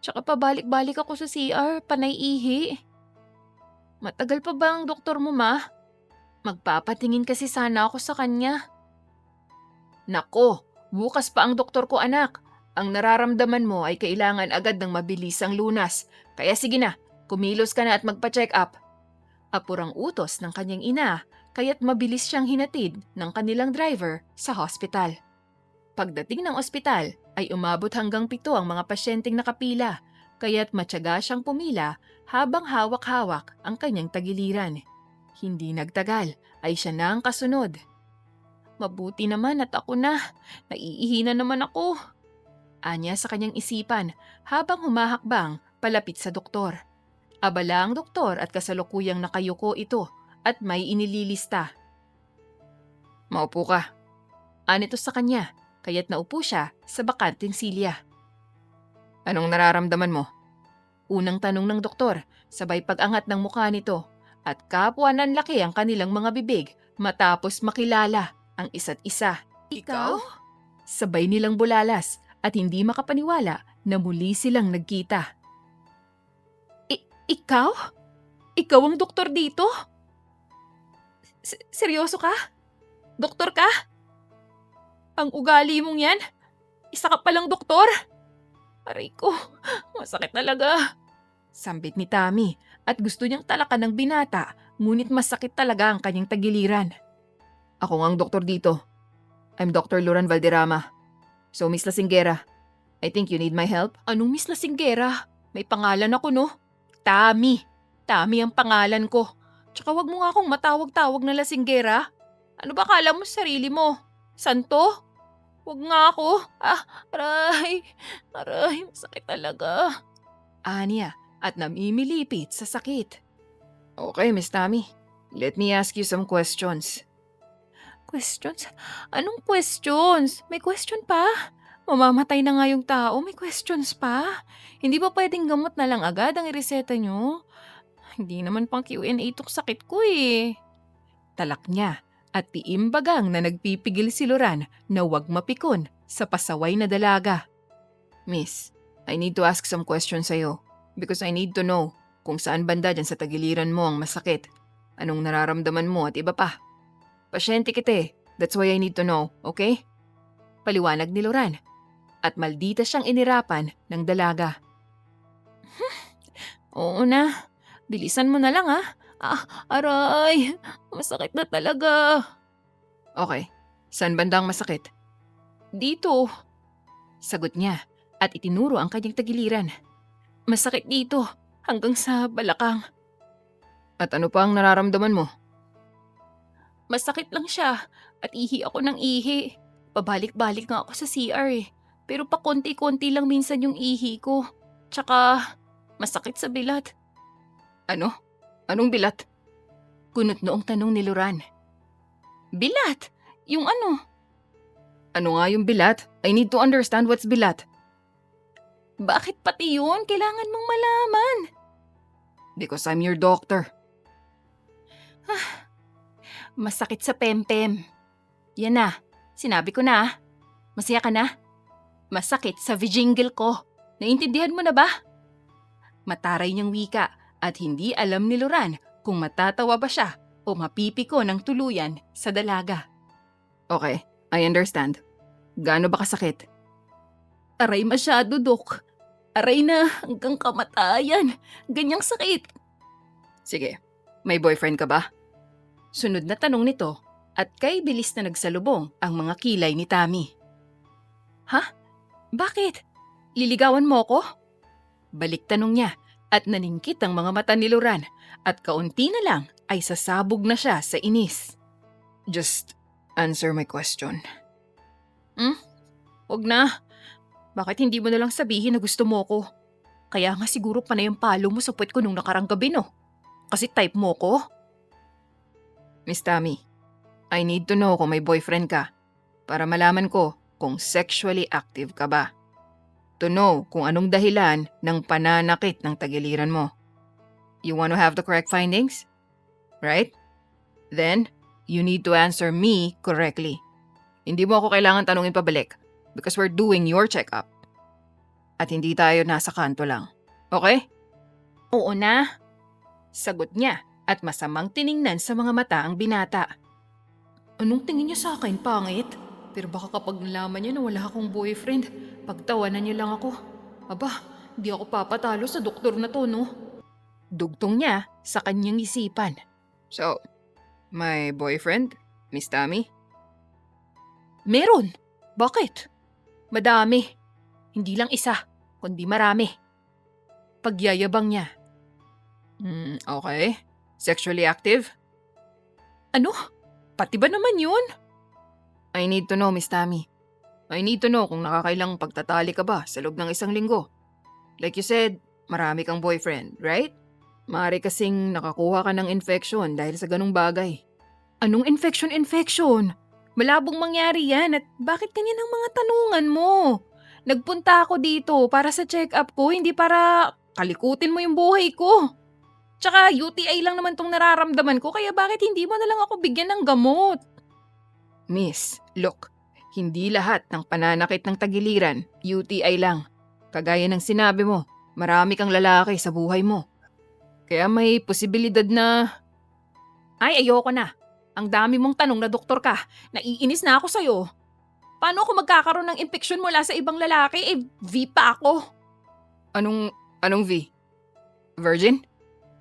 Tsaka pabalik-balik ako sa CR, panay ihi. Matagal pa ba ang doktor mo, ma? Magpapatingin kasi sana ako sa kanya. Nako, bukas pa ang doktor ko, anak. Ang nararamdaman mo ay kailangan agad ng mabilisang lunas. Kaya sige na, kumilos ka na at magpa-check up. Apurang utos ng kanyang ina, kaya't mabilis siyang hinatid ng kanilang driver sa hospital. Pagdating ng ospital ay umabot hanggang 7 ang mga pasyenteng nakapila, kaya't matyaga siyang pumila habang hawak-hawak ang kanyang tagiliran. Hindi nagtagal ay siya na ang kasunod. Mabuti naman at ako na, naiihi na naman ako. Anya sa kanyang isipan habang humahakbang palapit sa doktor. Abala ang doktor at kasalukuyang nakayuko ito at may inililista. Maupo ka. Anito sa kanya, kaya't naupo siya sa bakanting silya. Anong nararamdaman mo? Unang tanong ng doktor, sabay pag-angat ng mukha nito at kapwa nanlaki ang kanilang mga bibig matapos makilala ang isa't isa. Ikaw? Sabay nilang bulalas at hindi makapaniwala na muli silang nagkita. Ikaw? Ikaw ang doktor dito? Seryoso ka? Doktor ka? Ang ugali mong yan? Isa ka palang doktor? Aray ko, masakit talaga. Sambit ni Tammy at gusto niyang talakan ng binata, ngunit masakit talaga ang kanyang tagiliran. Ako nga ang doktor dito. I'm Dr. Loran Valderrama. So Miss Lasinggera, I think you need my help. Anong Miss Lasinggera? May pangalan ako no? Tammy. Tammy ang pangalan ko. Tsaka wag mo nga akong matawag-tawag na Lasinggera. Ano ba kala mo sa sarili mo? Santo? Wag nga ako. Aray. Aray, masakit talaga. Anya at namimilipit sa sakit. Okay, Miss Tammy. Let me ask you some questions. Questions? Anong questions? May question pa? Mamamatay na nga yung tao, may questions pa? Hindi ba pwedeng gamot na lang agad ang ireseta nyo? Hindi naman pang Q&A tong sakit ko eh. Talak niya at tiimbagang na nagpipigil si Loran na huwag mapikon sa pasaway na dalaga. Miss, I need to ask some questions sa'yo because I need to know kung saan banda dyan sa tagiliran mo ang masakit, anong nararamdaman mo at iba pa. Pasyente kita eh, that's why I need to know, okay? Paliwanag ni Loran at maldita siyang inirapan ng dalaga. Oo na, bilisan mo na lang ah. Aray, masakit na talaga. Okay, saan bandang masakit? Dito. Sagot niya at itinuro ang kanyang tagiliran. Masakit dito, hanggang sa balakang. At ano pa ang nararamdaman mo? Masakit lang siya at ihi ako ng ihi. Pabalik-balik nga ako sa CR eh. Pero pa konti-konti lang minsan yung ihi ko. Tsaka masakit sa bilat. Ano? Anong bilat? Kunot noong tanong ni Loran. Bilat? Yung ano? Ano nga yung bilat? I need to understand what's bilat. Bakit pati yun? Kailangan mong malaman. Because I'm your doctor. Masakit sa pempem. Yan na, sinabi ko na. Masaya ka na? Masakit sa vijingle ko. Naintindihan mo na ba? Mataray niyang wika at hindi alam ni Loran kung matatawa ba siya o mapipiko ng tuluyan sa dalaga. Okay, I understand. Gaano ba kasakit? Aray masyado, Dok. Aray na hanggang kamatayan. Ganyang sakit. Sige, may boyfriend ka ba? Sunod na tanong nito at kay bilis na nagsalubong ang mga kilay ni Tammy. Ha? Bakit? Liligawan mo ko? Balik tanong niya at naningkit ang mga mata ni Loran at kaunti na lang ay sasabog na siya sa inis. Just answer my question. Huwag na. Bakit hindi mo na lang sabihin na gusto mo ko? Kaya nga siguro panay ang palo mo sa puwet ko nung nakarang gabi no? Kasi type mo ko? Miss Tammy, I need to know kung may boyfriend ka para malaman ko kung sexually active ka ba. To know kung anong dahilan ng pananakit ng tagiliran mo. You want to have the correct findings? Right? Then, you need to answer me correctly. Hindi mo ako kailangan tanungin pabalik because we're doing your checkup. At hindi tayo nasa kanto lang. Okay? Oo na. Sagot niya at masamang tiningnan sa mga mata ang binata. Anong tingin niya sa akin, pangit? Pero baka kapag nalaman niya na wala akong boyfriend, pagtawanan niya lang ako. Aba, di ako papatalo sa doktor na to, no? Dugtong niya sa kanyang isipan. So, my boyfriend, Miss Tammy? Meron. Bakit? Madami. Hindi lang isa, kundi marami. Pagyayabang niya. Okay. Sexually active? Ano? Pati ba naman yun? I need to know, Miss Tammy. I need to know kung nakakailang pagtatali ka ba sa loob ng isang linggo. Like you said, marami kang boyfriend, right? Maaari kasing nakakuha ka ng infection dahil sa ganung bagay. Anong infection? Malabong mangyari yan at bakit ganyan ang mga tanungan mo? Nagpunta ako dito para sa check-up ko, hindi para kalikutin mo yung buhay ko. Tsaka UTI lang naman tong nararamdaman ko kaya bakit hindi mo na lang ako bigyan ng gamot? Miss, look, hindi lahat ng pananakit ng tagiliran, UTI lang. Kagaya ng sinabi mo, marami kang lalaki sa buhay mo. Kaya may posibilidad na... Ay, ayoko na. Ang dami mong tanong na doktor ka. Naiinis na ako sa'yo. Paano ako magkakaroon ng impeksyon mula sa ibang lalaki? V pa ako. Anong V? Virgin?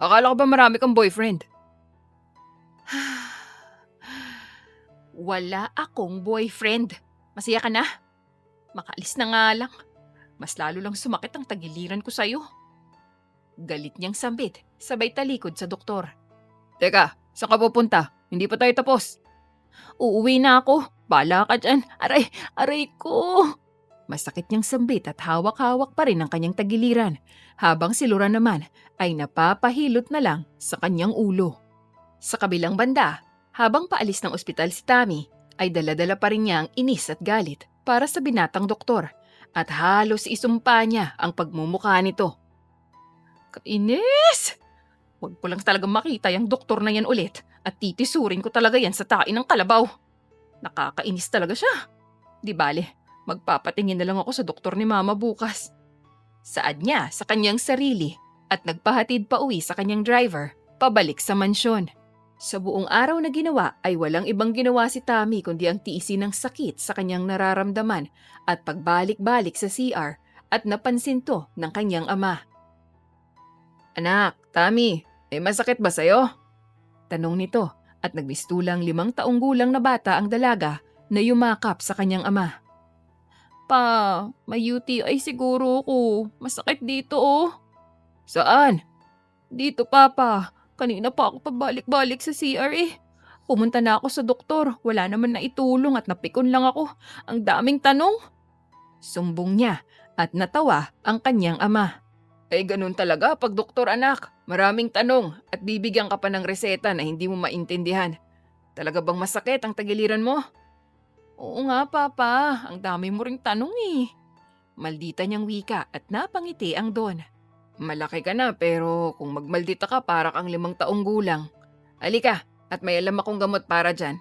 Akala ko ba marami kang boyfriend? Wala akong boyfriend. Masaya ka na? Makaalis na nga lang. Mas lalo lang sumakit ang tagiliran ko sa'yo. Galit niyang sambit, sabay talikod sa doktor. Teka, saan ka pupunta? Hindi pa tayo tapos. Uuwi na ako. Bala ka dyan. Aray ko. Masakit niyang sambit at hawak-hawak pa rin ang kanyang tagiliran, habang si Loran naman ay napapahilot na lang sa kanyang ulo. Sa kabilang banda, habang paalis ng ospital si Tammy, ay dala-dala pa rin niya ang inis at galit para sa binatang doktor at halos isumpa niya ang pagmumukha nito. Kainis! Huwag ko lang talagang makita yung doktor na yan ulit at titisurin ko talaga yan sa tain ng kalabaw. Nakakainis talaga siya. Di bale, magpapatingin na lang ako sa doktor ni Mama bukas. Saad niya sa kanyang sarili at nagpahatid pa uwi sa kanyang driver pabalik sa mansyon. Sa buong araw na ginawa ay walang ibang ginawa si Tammy kundi ang tiisin ng sakit sa kanyang nararamdaman at pagbalik-balik sa CR at napansin to ng kanyang ama. Anak, Tammy, may masakit ba sa'yo? Tanong nito at nagmistulang 5 taong gulang na bata ang dalaga na yumakap sa kanyang ama. Pa, may UTI siguro ko. Masakit dito oh. Saan? Dito papa. Kanina pa ako pabalik-balik sa CR eh. Pumunta na ako sa doktor. Wala naman na itulong at napikon lang ako. Ang daming tanong. Sumbong niya at natawa ang kanyang ama. Eh ganun talaga pag doktor anak. Maraming tanong at bibigyan ka pa ng reseta na hindi mo maintindihan. Talaga bang masakit ang tagiliran mo? Oo nga papa, ang dami mo ring tanong eh. Maldita niyang wika at napangiti ang Don. Malaki ka na pero kung magmaldita ka para kang 5 taong gulang. Halika at may alam akong gamot para dyan.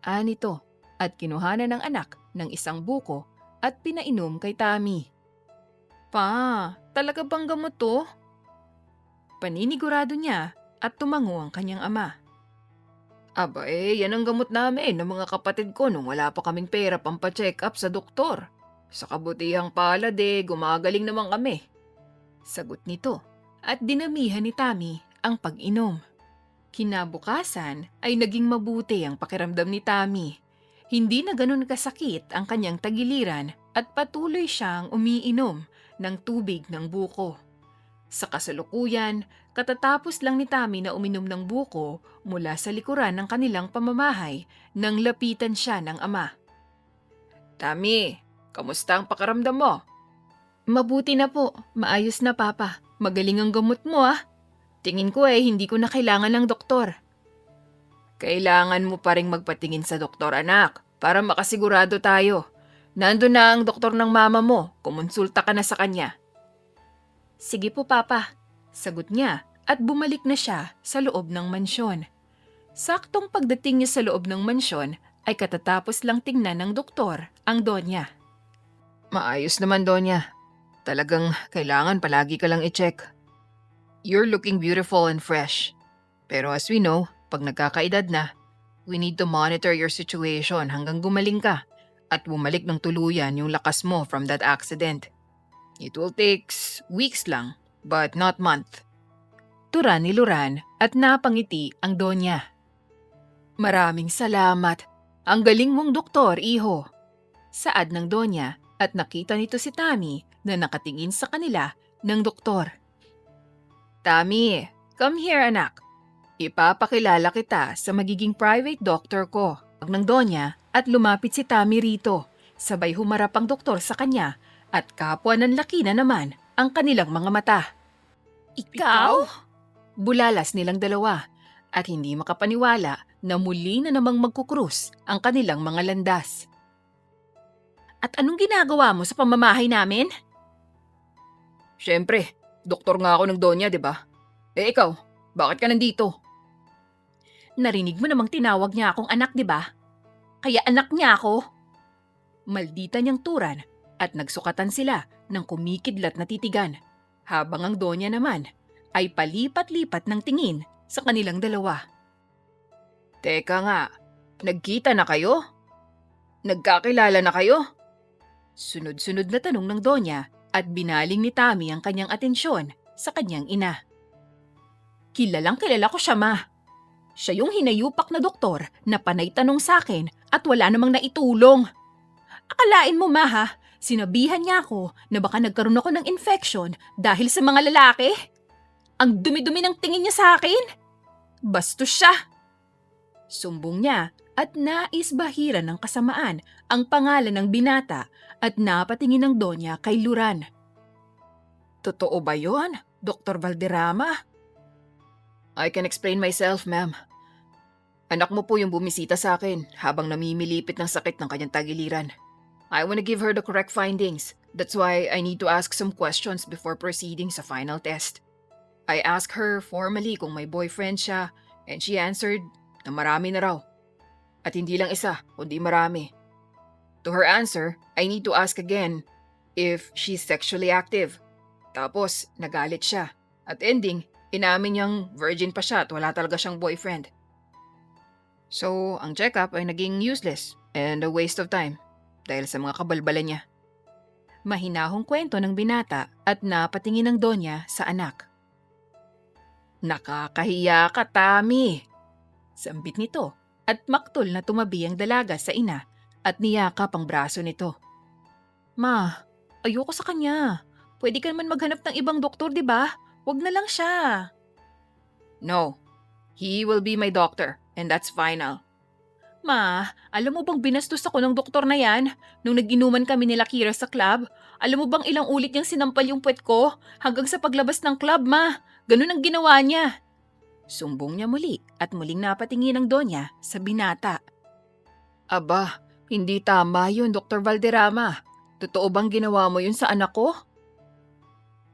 Anito at kinuhanan ng anak ng isang buko at pinainom kay Tammy. Pa, talaga bang gamot to? Paninigurado niya at tumango ang kanyang ama. Aba yan ang gamot namin ng mga kapatid ko nung wala pa kaming pera pampacheck up sa doktor. Sa kabutihang palad gumagaling naman kami. Sagot nito at dinamihan ni Tammy ang pag-inom. Kinabukasan ay naging mabuti ang pakiramdam ni Tammy. Hindi na ganun kasakit ang kanyang tagiliran at patuloy siyang umiinom ng tubig ng buko. Sa kasalukuyan, katatapos lang ni Tammy na uminom ng buko mula sa likuran ng kanilang pamamahay nang lapitan siya ng ama. Tammy, kamusta ang pakiramdam mo? Mabuti na po, maayos na papa. Magaling ang gamot mo ah. Tingin ko hindi ko na kailangan ng doktor. Kailangan mo pa ring magpatingin sa doktor anak para makasigurado tayo. Nandun na ang doktor ng mama mo, kumonsulta ka na sa kanya. Sige po papa, sagot niya at bumalik na siya sa loob ng mansyon. Saktong pagdating niya sa loob ng mansyon ay katatapos lang tingnan ng doktor ang Donya. Maayos naman Donya, talagang kailangan palagi ka lang i-check. You're looking beautiful and fresh. Pero as we know, pag nagkakaedad na, we need to monitor your situation hanggang gumaling ka at bumalik ng tuluyan yung lakas mo from that accident. It will take weeks lang, but not month. Tura ni Loran at napangiti ang Donya. Maraming salamat. Ang galing mong doktor, iho. Saad ng Donya at nakita nito si Tammy na nakatingin sa kanila ng doktor. Tammy, come here anak. Ipapakilala kita sa magiging private doctor ko. Pag ng Donya at lumapit si Tammy rito, sabay humarap ang doktor sa kanya at kapwa ng laki na naman ang kanilang mga mata. Ikaw? Bulalas nilang dalawa at hindi makapaniwala na muli na namang magkukrus ang kanilang mga landas. At anong ginagawa mo sa pamamahay namin? Siyempre, doktor nga ako ng Donya, di ba? Eh ikaw, bakit ka nandito? Narinig mo namang tinawag niya akong anak, di ba? Kaya anak niya ako. Maldita niyang turan at nagsukatan sila ng kumikidlat na titigan, habang ang Donya naman ay palipat-lipat ng tingin sa kanilang dalawa. Teka nga, nagkita na kayo? Nagkakilala na kayo? Sunod-sunod na tanong ng Donya at binaling ni Tammy ang kanyang atensyon sa kanyang ina. Kilalang kilala ko siya, ma. Siya yung hinayupak na doktor na panay tanong sa akin at wala namang naitulong. Akalain mo, ma, ha? Sinabihan niya ako na baka nagkaroon ako ng infection dahil sa mga lalaki. Ang dumi-dumi ng tingin niya sa akin. Bastos siya. Sumbong niya at nais bahiran ng kasamaan ang pangalan ng binata at napatingin ng Donya kay Luran. Totoo ba yon, Dr. Valderrama? I can explain myself, ma'am. Anak mo po yung bumisita sa akin habang namimilipit ng sakit ng kanyang tagiliran. I want to give her the correct findings. That's why I need to ask some questions before proceeding sa final test. I asked her formally kung may boyfriend siya and she answered na marami na raw. At hindi lang isa, kundi marami. To her answer, I need to ask again if she's sexually active. Tapos, nagalit siya. At ending, inamin niyang virgin pa siya at wala talaga siyang boyfriend. So, ang check-up ay naging useless and a waste of time dahil sa mga kabalbalan niya. Mahinahong kwento ng binata at napatingin ng Donya sa anak. Nakakahiya ka, Tammy. Sambit nito at maktol na tumabi ang dalaga sa ina at niyakap ang braso nito. Ma, ayoko sa kanya. Pwede ka naman maghanap ng ibang doktor, di ba? Wag na lang siya. No, he will be my doctor and that's final. Ma, alam mo bang binastos ako ng doktor na yan? Nung nag-inuman kami nila Kira sa club, alam mo bang ilang ulit niyang sinampal yung puwet ko? Hanggang sa paglabas ng club, ma. Ganun ang ginawa niya. Sumbong niya muli at muling napatingin ng Donya sa binata. Aba, hindi tama yun, Dr. Valderrama. Totoo bang ginawa mo yun sa anak ko?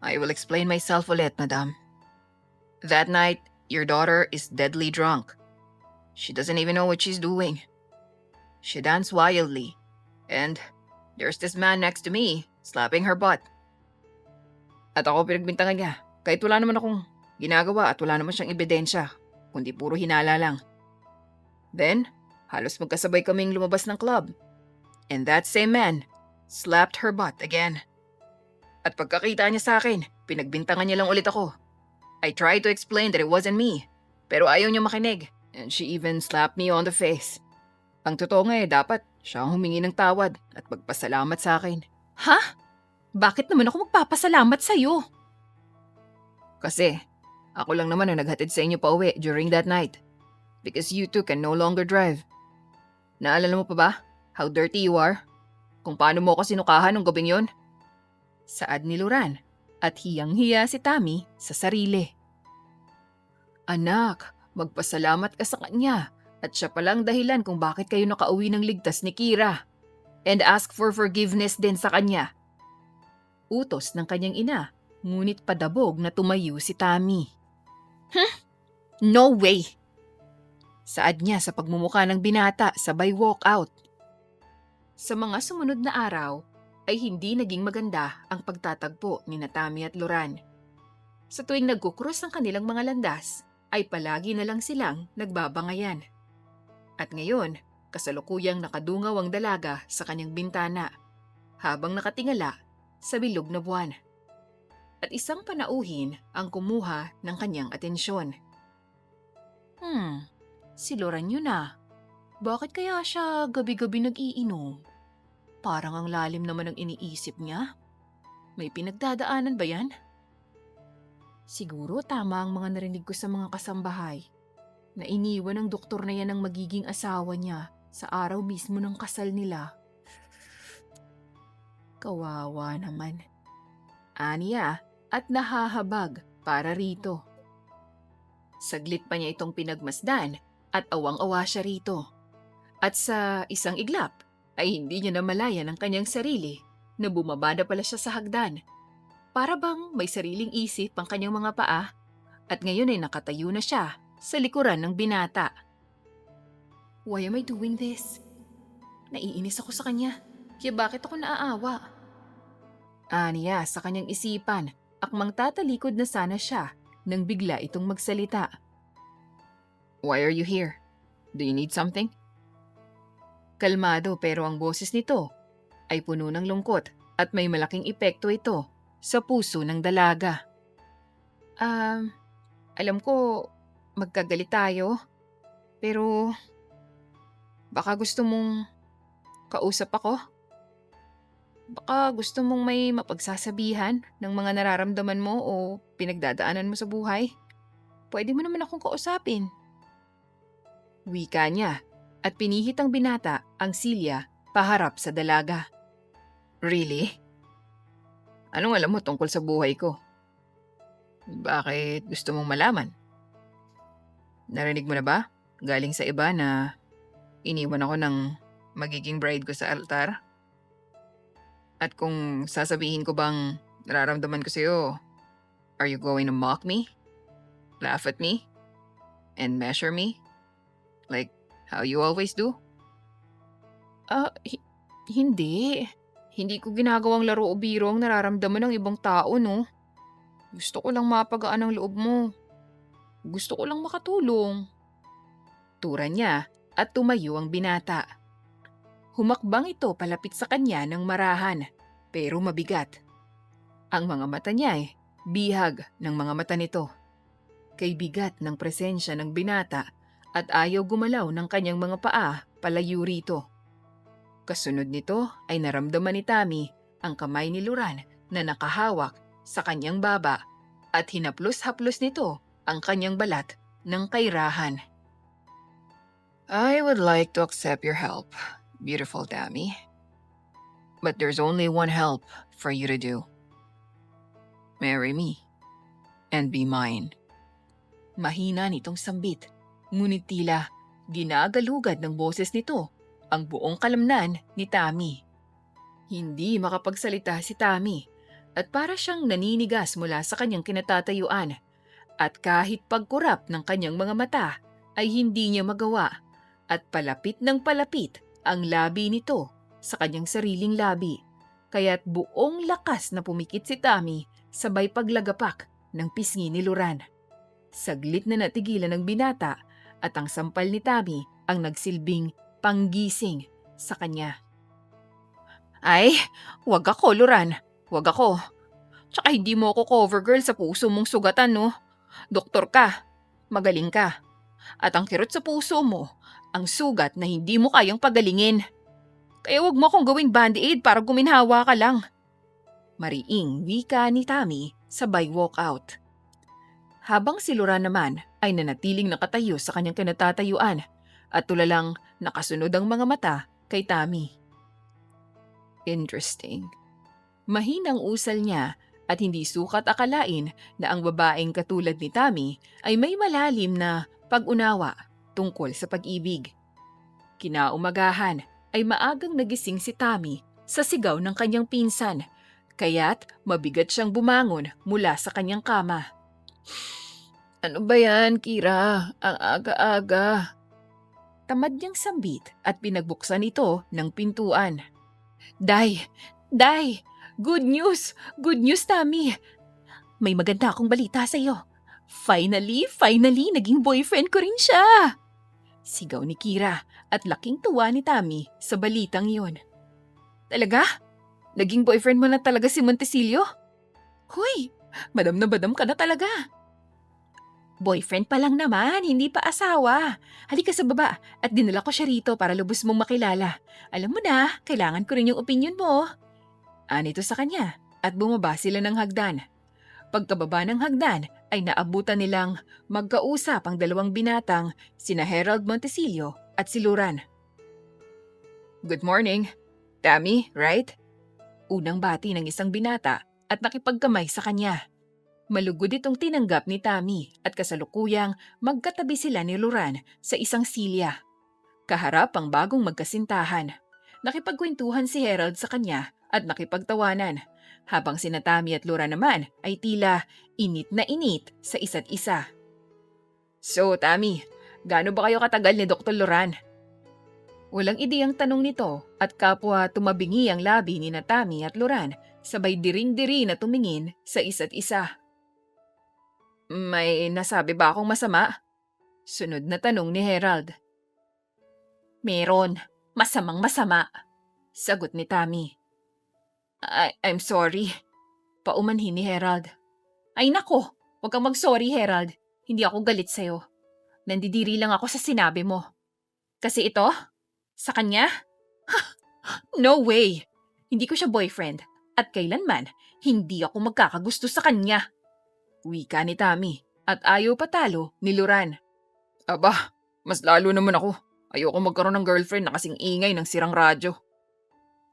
I will explain myself ulit, madam. That night, your daughter is deadly drunk. She doesn't even know what she's doing. She danced wildly. And there's this man next to me, slapping her butt. At ako pinagbintangan niya, kahit wala naman akong ginagawa at wala naman siyang ebidensya, kundi puro hinala lang. Then, halos magkasabay kaming lumabas ng club. And that same man slapped her butt again. At pagkakita niya sa akin, pinagbintangan niya lang ulit ako. I tried to explain that it wasn't me, pero ayaw niya makinig. And she even slapped me on the face. Ang totoo nga dapat siya ang humingi ng tawad at magpasalamat sa akin. Ha? Bakit naman ako magpapasalamat sa'yo? Kasi, ako lang naman ang naghatid sa inyo pa uwi during that night. Because you two can no longer drive. Naalala mo pa ba? How dirty you are? Kung paano mo ako sinukahan nung gabing yon? Saad ni Luran at hiyang-hiya si Tammy sa sarili. Anak, magpasalamat ka sa kanya at siya palang dahilan kung bakit kayo nakauwi ng ligtas ni Kira. And ask for forgiveness din sa kanya. Utos ng kanyang ina, ngunit padabog na tumayo si Tammy. No way! Saad niya sa pagmumukha ng binata sabay walk out. Sa mga sumunod na araw, ay hindi naging maganda ang pagtatagpo ni Tammy at Luran. Sa tuwing nagkukrus ang kanilang mga landas, ay palagi na lang silang nagbabangayan. At ngayon, kasalukuyang nakadungaw ang dalaga sa kanyang bintana, habang nakatingala sa bilog na buwan. At isang panauhin ang kumuha ng kanyang atensyon. Si Luran yun ah. Bakit kaya siya gabi-gabi nag-iinom? Parang ang lalim naman ang iniisip niya. May pinagdadaanan ba yan? Siguro tama ang mga narinig ko sa mga kasambahay na iniwan ng doktor na yan ang magiging asawa niya sa araw mismo ng kasal nila. Kawawa naman. Aniya at nahahabag para rito. Saglit pa niya itong pinagmasdan at awang-awa siya rito. At sa isang iglap ay hindi niya namalayan ang kanyang sarili na bumaba na pala siya sa hagdan. Para bang may sariling isip ang kanyang mga paa at ngayon ay nakatayo na siya sa likuran ng binata. Why am I doing this? Naiinis ako sa kanya, kaya bakit ako naaawa? Aniya sa kanyang isipan, akmang tatalikod na sana siya nang bigla itong magsalita. Why are you here? Do you need something? Kalmado pero ang boses nito ay puno ng lungkot at may malaking epekto ito sa puso ng dalaga. Alam ko magkagalit tayo, pero baka gusto mong kausap ako? Baka gusto mong may mapagsasabihan ng mga nararamdaman mo o pinagdadaanan mo sa buhay? Pwede mo naman akong kausapin. Wika niya at pinihit ang binata ang silya paharap sa dalaga. Really? Anong alam mo tungkol sa buhay ko? Bakit gusto mong malaman? Narinig mo na ba? Galing sa iba na iniwan ako ng magiging bride ko sa altar? At kung sasabihin ko bang nararamdaman ko sa'yo, are you going to mock me? Laugh at me? And measure me? Like how you always do? Hindi. Hindi ko ginagawang laro o biro ang nararamdaman ng ibang tao, no? Gusto ko lang mapagaan ang loob mo. Gusto ko lang makatulong. Tura niya at tumayo ang binata. Humakbang ito palapit sa kanya ng marahan, pero mabigat. Ang mga mata niya ay bihag ng mga mata nito. Kay bigat ng presensya ng binata at ayaw gumalaw ng kanyang mga paa palayo rito. Kasunod nito ay naramdaman ni Tammy ang kamay ni Luran na nakahawak sa kanyang baba at hinaplos-haplos nito ang kanyang balat ng kairahan. I would like to accept your help, beautiful Tammy. But there's only one help for you to do. Marry me and be mine. Mahina nitong sambit, ngunit tila ginagalugad ng boses nito ang buong kalamnan ni Tammy. Hindi makapagsalita si Tammy at para siyang naninigas mula sa kanyang kinatatayuan at kahit pagkurap ng kanyang mga mata ay hindi niya magawa at palapit ng palapit ang labi nito sa kanyang sariling labi kaya't buong lakas na pumikit si Tammy sabay paglagapak ng pisngi ni Luran. Saglit na natigilan ng binata at ang sampal ni Tammy ang nagsilbing panggising sa kanya. Ay, wag ako, Luran. Wag ako. Tsaka hindi mo ako cover girl sa puso mong sugatan, no? Doktor ka. Magaling ka. At ang kirot sa puso mo, ang sugat na hindi mo kayang pagalingin. Kaya wag mo akong gawing band-aid para guminhawa ka lang. Mariing wika ni Tammy sabay walk out. Habang si Luran naman ay nanatiling nakatayo sa kanyang kinatatayuan at tulalang nakasunod ang mga mata kay Tammy. Interesting. Mahinang usal niya at hindi sukat akalain na ang babaeng katulad ni Tammy ay may malalim na pag-unawa tungkol sa pag-ibig. Kinaumagahan ay maagang nagising si Tammy sa sigaw ng kanyang pinsan, kaya't mabigat siyang bumangon mula sa kanyang kama. Ano ba yan, Kira? Ang aga-aga. Tamad niyang sambit at pinagbuksan ito ng pintuan. Day! Good news! Good news, Tammy! May maganda akong balita sa iyo. Finally, naging boyfriend ko rin siya! Sigaw ni Kira at laking tuwa ni Tammy sa balitang yon. Talaga? Naging boyfriend mo na talaga si Montecillo? Hoy, madam na badam ka na talaga. Boyfriend pa lang naman, hindi pa asawa. Halika sa baba at dinala ko siya rito para lubos mong makilala. Alam mo na, kailangan ko rin yung opinion mo. Anito sa kanya at bumaba sila ng hagdan. Pagkababa ng hagdan ay naabutan nilang magkausap ang dalawang binatang sina Harold Montecillo at si Luran. Good morning. Tammy, right? Unang bati ng isang binata at nakipagkamay sa kanya. Malugod itong tinanggap ni Tammy at kasalukuyang magkatabi sila ni Luran sa isang silya. Kaharap ang bagong magkasintahan. Nakipagkwentuhan si Harold sa kanya at nakipagtawanan, habang sina Tammy at Luran naman ay tila init na init sa isa't isa. So Tammy, gaano ba kayo katagal ni Dr. Luran? Walang ideyang tanong nito at kapwa tumabingi ang labi ni na Tammy at Luran sabay diring-diri na tumingin sa isa't isa. May nasabi ba akong masama? Sunod na tanong ni Harold. Meron. Masamang masama, sagot ni Tammy. I'm sorry, paumanhin ni Herald. Ay nako, huwag kang mag-sorry Herald. Hindi ako galit sa'yo. Nandidiri lang ako sa sinabi mo. Kasi ito? Sa kanya? No way! Hindi ko siya boyfriend. At kailanman, hindi ako magkakagusto sa kanya. Wika ni Tammy at ayaw patalo ni Luran. Aba, mas lalo naman ako. Ayoko magkaroon ng girlfriend na kasing ingay ng sirang radyo.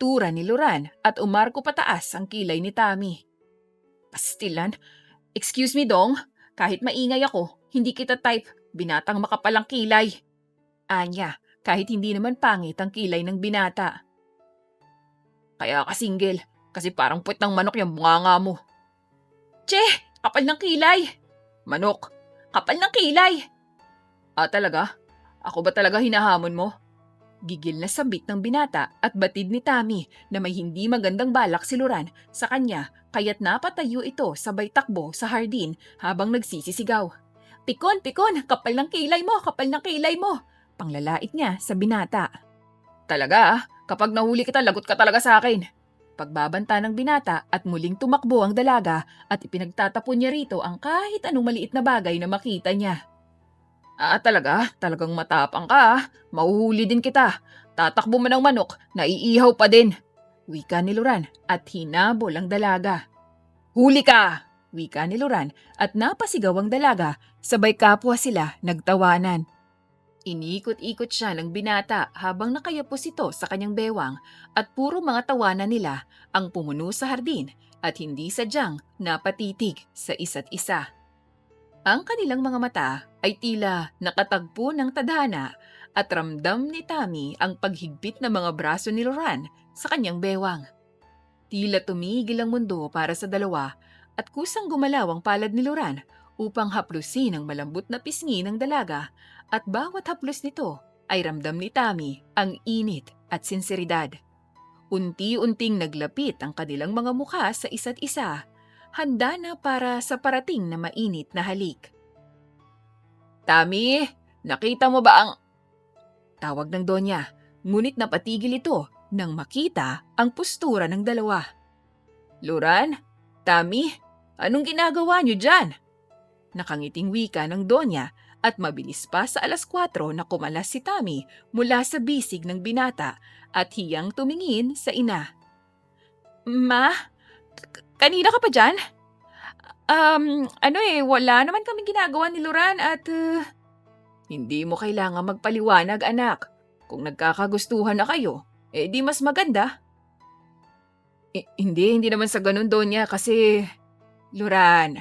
Tura ni Luran at umarko pataas ang kilay ni Tammy. Pastilan, excuse me dong, kahit maingay ako, hindi kita type, binatang makapalang kilay. Anya, kahit hindi naman pangit ang kilay ng binata. Kaya ka single, kasi parang puwet ng manok yung bunganga mo. Che, kapal ng kilay! Manok, kapal ng kilay! Ah talaga? Ako ba talaga hinahamon mo? Gigil na sambit ng binata at batid ni Tammy na may hindi magandang balak si Luran sa kanya kaya't napatayo ito sabay takbo sa hardin habang nagsisisigaw. Pikon, pikon, kapal ng kilay mo, kapal ng kilay mo! Panglalait niya sa binata. Talaga kapag nahuli kita lagot ka talaga sa akin. Pagbabanta ng binata at muling tumakbo ang dalaga at ipinagtatapon niya rito ang kahit anong maliit na bagay na makita niya. Talaga? Talagang matapang ka. Mahuhuli din kita. Tatakbo man ng manok, naiihaw pa din. Wika ni Luran at hinabol ang dalaga. Huli ka! Wika ni Luran at napasigaw ang dalaga, sabay kapwa sila nagtawanan. Inikot-ikot siya ng binata habang nakayapos ito sa kanyang bewang at puro mga tawanan nila ang pumuno sa hardin at hindi sadyang napatitig sa isa't isa. Ang kanilang mga mata ay tila nakatagpo ng tadhana at ramdam ni Tammy ang paghigpit ng mga braso ni Loran sa kanyang bewang. Tila tumigil ang mundo para sa dalawa at kusang gumalaw ang palad ni Loran upang haplusin ang malambot na pisngi ng dalaga at bawat haplos nito ay ramdam ni Tammy ang init at sinseridad. Unti-unting naglapit ang kanilang mga mukha sa isa't isa, handa na para sa parating na mainit na halik. Tammy, nakita mo ba ang... Tawag ng Donya, ngunit napatigil ito nang makita ang postura ng dalawa. Luran, Tammy, anong ginagawa niyo dyan? Nakangiting wika ng Donya at mabilis pa sa 4:00 na kumalas si Tammy mula sa bisig ng binata at hiyang tumingin sa ina. Ma? Kanina ka pa dyan? Wala naman kaming ginagawa ni Loran at... Hindi mo kailangan magpaliwanag, anak. Kung nagkakagustuhan na kayo, di mas maganda. Hindi naman sa ganun, Donya, kasi... Loran,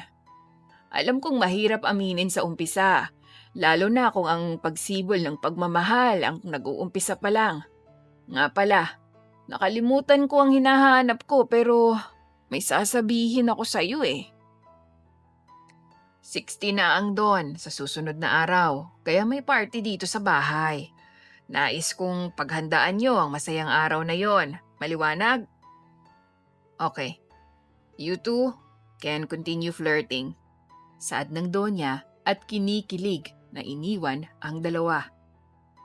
alam kong mahirap aminin sa umpisa, lalo na kung ang pagsibol ng pagmamahal ang nag-uumpisa pa lang. Nga pala, nakalimutan ko ang hinahanap ko pero... May sasabihin ako sa iyo 60 na ang Don sa susunod na araw, kaya may party dito sa bahay. Nais kong paghandaan niyo ang masayang araw na yon. Maliwanag? Okay. You two can continue flirting. Saad ng Donya at kinikilig na iniwan ang dalawa.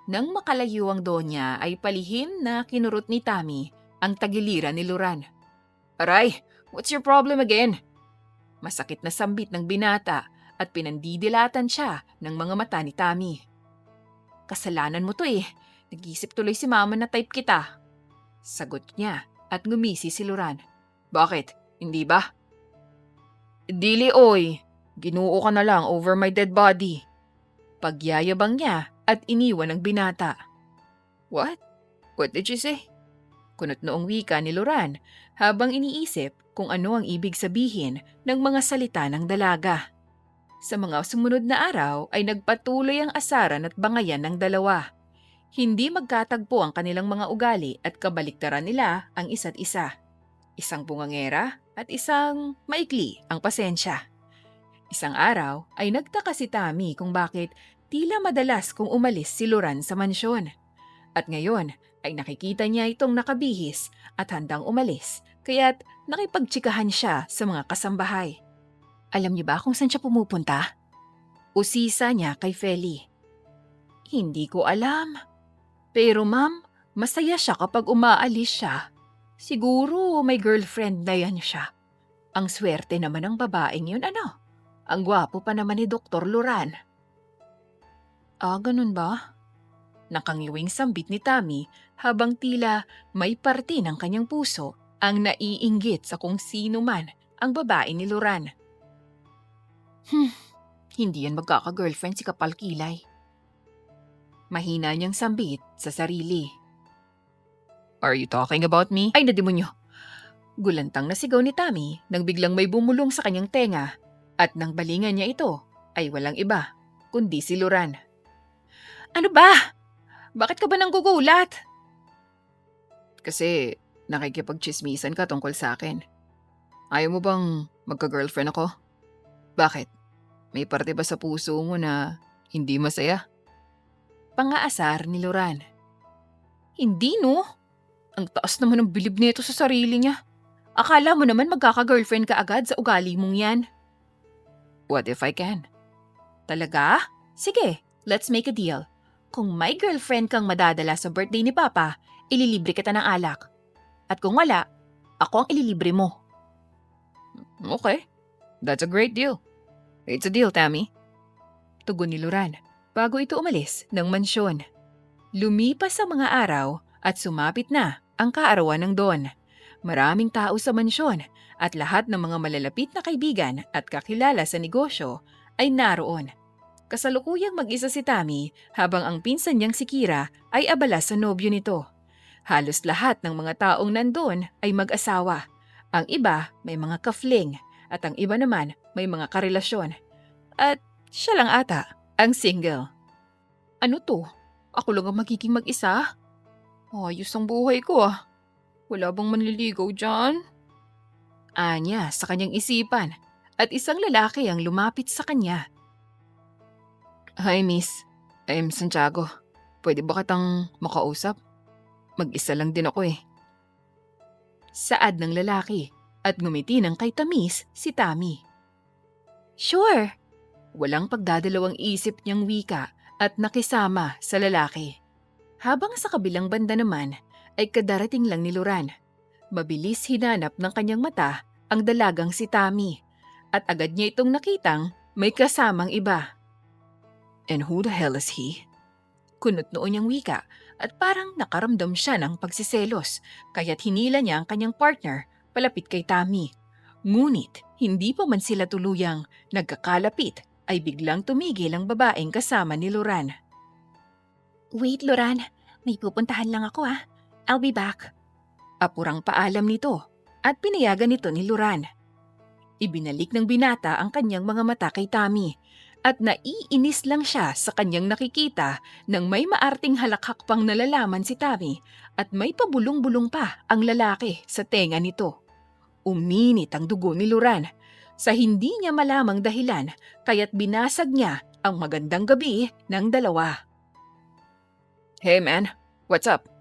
Nang makalayo ang Donya ay palihim na kinurot ni Tammy ang tagiliran ni Loran. Aray! What's your problem again? Masakit na sambit ng binata at pinandidilatan siya ng mga mata ni Tammy. Kasalanan mo to Nag-isip tuloy si mama na type kita. Sagot niya at ngumisi si Loran. Bakit? Hindi ba? Dili oy, ginuo ka na lang over my dead body. Pagyayabang niya at iniwan ang binata. What? What did you say? Kunot noong wika ni Loran habang iniisip kung ano ang ibig sabihin ng mga salita ng dalaga. Sa mga sumunod na araw ay nagpatuloy ang asaran at bangayan ng dalawa. Hindi magkatagpo ang kanilang mga ugali at kabaliktaran nila ang isa't isa. Isang bungangera at isang maikli ang pasensya. Isang araw ay nagtaka si Tammy kung bakit tila madalas kung umalis si Loran sa mansyon. At ngayon ay nakikita niya itong nakabihis at handang umalis, kaya't nakipagtsikahan siya sa mga kasambahay. Alam niyo ba kung saan siya pumupunta? Usisa niya kay Feli. Hindi ko alam. Pero ma'am, Masaya siya kapag umaalis siya. Siguro may girlfriend na yan siya. Ang swerte naman ng babaeng yun, ano? Ang gwapo pa naman ni Dr. Loran. Ah, ganun ba? Nakangiwing sambit ni Tammy habang tila may parte ng kanyang puso ang naiinggit sa kung sino man ang babae ni Loran. Hindi yan magkaka-girlfriend si Kapal Kilay. Mahina niyang sambit sa sarili. Are you talking about me? Ay, nadimonyo! Gulantang na sigaw ni Tammy nang biglang may bumulong sa kanyang tenga at nang balingan niya ito ay walang iba kundi si Loran. Ano ba? Bakit ka ba nanggugulat? Kasi nakikipagchismisan ka tungkol sa akin. Ayaw mo bang magka-girlfriend ako? Bakit? May parte ba sa puso mo na hindi masaya? Pangaasar ni Loran. Hindi no. Ang taas naman ng bilib nito sa sarili niya. Akala mo naman magkaka-girlfriend ka agad sa ugali mong yan. What if I can? Talaga? Sige, let's make a deal. Kung may girlfriend kang madadala sa birthday ni Papa, ililibre kita ng alak. At kung wala, ako ang ililibre mo. Okay, that's a great deal. It's a deal, Tammy. Tugon ni Loran bago ito umalis ng mansyon. Lumipas ang mga araw at sumapit na ang kaarawan ng Don. Maraming tao sa mansyon at lahat ng mga malalapit na kaibigan at kakilala sa negosyo ay naroon. Kasalukuyang mag-isa si Tammy habang ang pinsan niyang si Kira ay abala sa nobyo nito. Halos lahat ng mga taong nandun ay mag-asawa. Ang iba may mga kafling at ang iba naman may mga karelasyon. At siya lang ata ang single. Ano to? Ako lang ang magiging mag-isa? Ayos ang buhay ko ah. Wala bang manliligaw dyan? Anya sa kanyang isipan at isang lalaki ang lumapit sa kanya. Hi miss, I'm Santiago. Pwede ba kitang makausap? Mag-isa lang din ako eh. Saad ng lalaki at ngumiti ng kay tamis si Tammy. Sure. Walang pagdadalawang isip niyang wika at nakisama sa lalaki. Habang sa kabilang banda naman ay kadarating lang ni Loran. Mabilis hinanap ng kanyang mata ang dalagang si Tammy at agad niya itong nakitang may kasamang iba. And who the hell is he? Kunot noon niyang wika at parang nakaramdam siya ng pagsiselos kaya't hinila niya ang kanyang partner palapit kay Tammy. Ngunit hindi pa man sila tuluyang nagkakalapit ay biglang tumigil ang babaeng kasama ni Loran. Wait Loran, may pupuntahan lang ako ah. I'll be back. Apurang paalam nito at pinayagan nito ni Loran. Ibinalik ng binata ang kanyang mga mata kay Tammy at naiinis lang siya sa kanyang nakikita nang may maarting halakhak pang nalalaman si Tammy at may pabulong-bulong pa ang lalaki sa tenga nito. Uminit ang dugo ni Loran sa hindi niya malamang dahilan kaya't binasag niya ang magandang gabi ng dalawa. Hey man, what's up?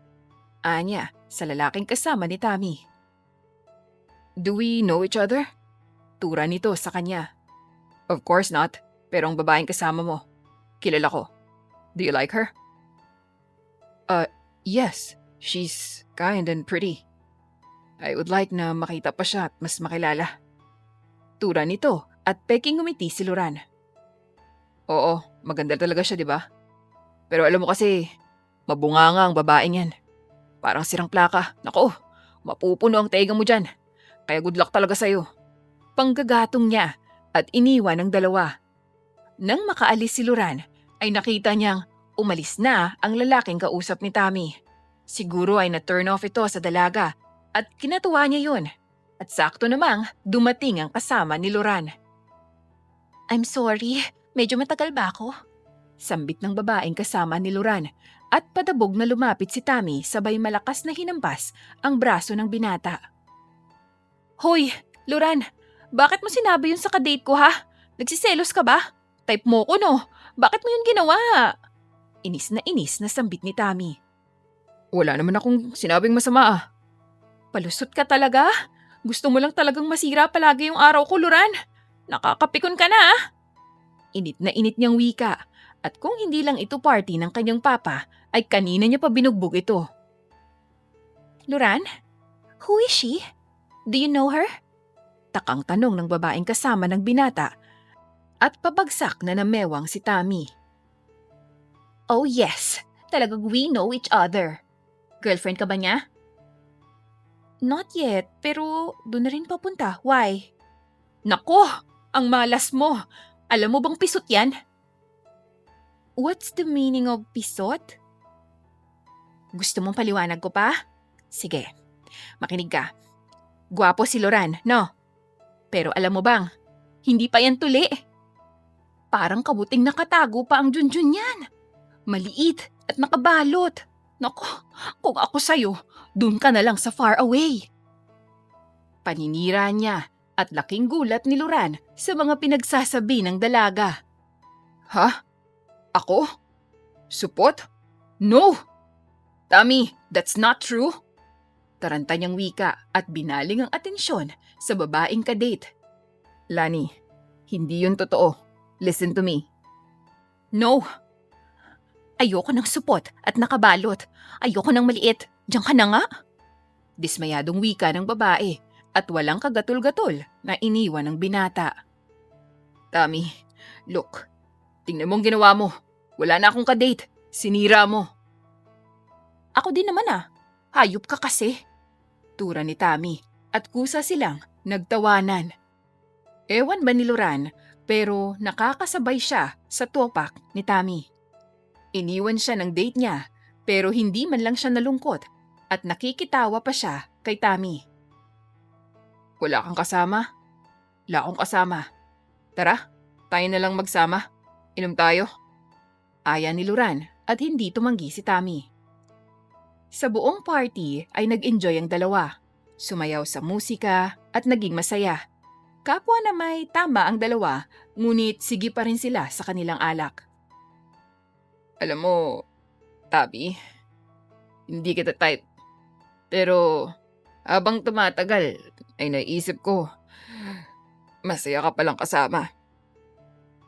Anya sa lalaking kasama ni Tammy. Do we know each other? Tura nito sa kanya. Of course not. Pero ang babaeng kasama mo, kilala ko. Do you like her? Yes. She's kind and pretty. I would like na makita pa siya at mas makilala. Tura nito at peking ngumiti si Loran. Oo, maganda talaga siya, di ba? Pero alam mo kasi, mabunganga ang babaeng yan. Parang sirang plaka. Nako, mapupuno ang tega mo dyan. Kaya good luck talaga sa'yo. Panggagatong niya at iniwan ang dalawa. Nang makaalis si Loran, ay nakita niyang umalis na ang lalaking kausap ni Tammy. Siguro ay na-turn off ito sa dalaga at kinatuwa niya yun. At sakto namang dumating ang kasama ni Loran. I'm sorry, medyo matagal ba ako? Sambit ng babaeng kasama ni Loran at padabog na lumapit si Tammy sabay malakas na hinampas ang braso ng binata. Hoy, Loran, bakit mo sinabi yun sa kadate ko ha? Nagsiselos ka ba? Type mo ko no? Bakit mo yun ginawa? Inis na sambit ni Tammy. Wala naman akong sinabing masama ah. Palusot ka talaga? Gusto mo lang talagang masira palagi yung araw ko, Loran. Nakakapikon ka na ah. Init na init niyang wika at kung hindi lang ito party ng kanyang papa ay kanina niya pa binugbog ito. Luran, Who is she? Do you know her? takang tanong ng babaeng kasama ng binata at pabagsak na namewang si Tammy. Oh yes, talagang we know each other. Girlfriend ka ba niya? Not yet, pero doon na rin papunta. Why? Nako, ang malas mo. Alam mo bang pisot yan? What's the meaning of pisot? Gusto mong paliwanag ko pa? Sige, makinig ka. Gwapo si Loran, no? Pero alam mo bang, hindi pa yan tuli. Parang kabuting nakatago pa ang junjun yan. Maliit at nakabalot. Nako, kung ako sa'yo, dun ka na lang sa far away. Paninira niya at laking gulat ni Loran sa mga pinagsasabi ng dalaga. Ha? Ako? Supot? No! Tammy, that's not true. Taranta niyang wika at binaling ang atensyon sa babaeng kadate. Lani, hindi yun totoo. Listen to me. No! Ayoko ng supot at nakabalot. Ayoko ng maliit. Diyan ka na nga. Dismayadong wika ng babae at walang kagatul-gatul na iniwan ng binata. Tammy, look. Tingnan mo ang ginawa mo. Wala na akong kadate. Sinira mo. Ako din naman ah. Hayop ka kasi. Tura ni Tammy at kusa silang nagtawanan. Ewan ba ni Loran pero nakakasabay siya sa topak ni Tammy. Iniwan siya ng date niya pero hindi man lang siya nalungkot at nakikitawa pa siya kay Tammy. Wala kang kasama? Wala akong kasama. Tara, tayo na lang magsama. Inom tayo. Aya ni Loran at hindi tumanggi si Tammy. Sa buong party ay nag-enjoy ang dalawa. Sumayaw sa musika at naging masaya. Kapwa na may tama ang dalawa, ngunit sige pa rin sila sa kanilang alak. Alam mo, Tabi, hindi kita type. Pero habang tumatagal ay naisip ko, masaya ka palang kasama.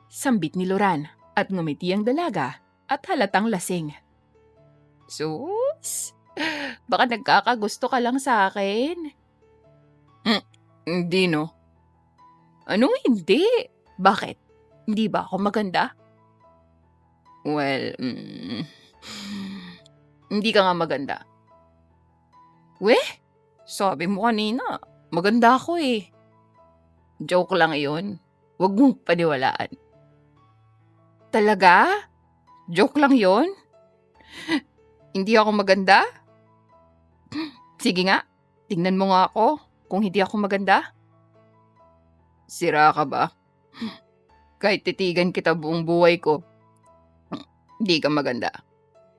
Sambit ni Loran at ngumiti ang dalaga at halatang lasing. Sus, baka nagkakagusto ka lang sa akin. Hindi no. Anong hindi? Bakit? Hindi ba ako maganda? Well, hindi ka nga maganda. Weh, sabi mo kanina, maganda ako eh. Joke lang iyon. Huwag mong paniwalaan. Talaga? Joke lang yon? Hindi ako maganda? Sige nga, tingnan mo nga ako kung hindi ako maganda. Sira ka ba? Kahit titigan kita buong buhay ko, hindi ka maganda.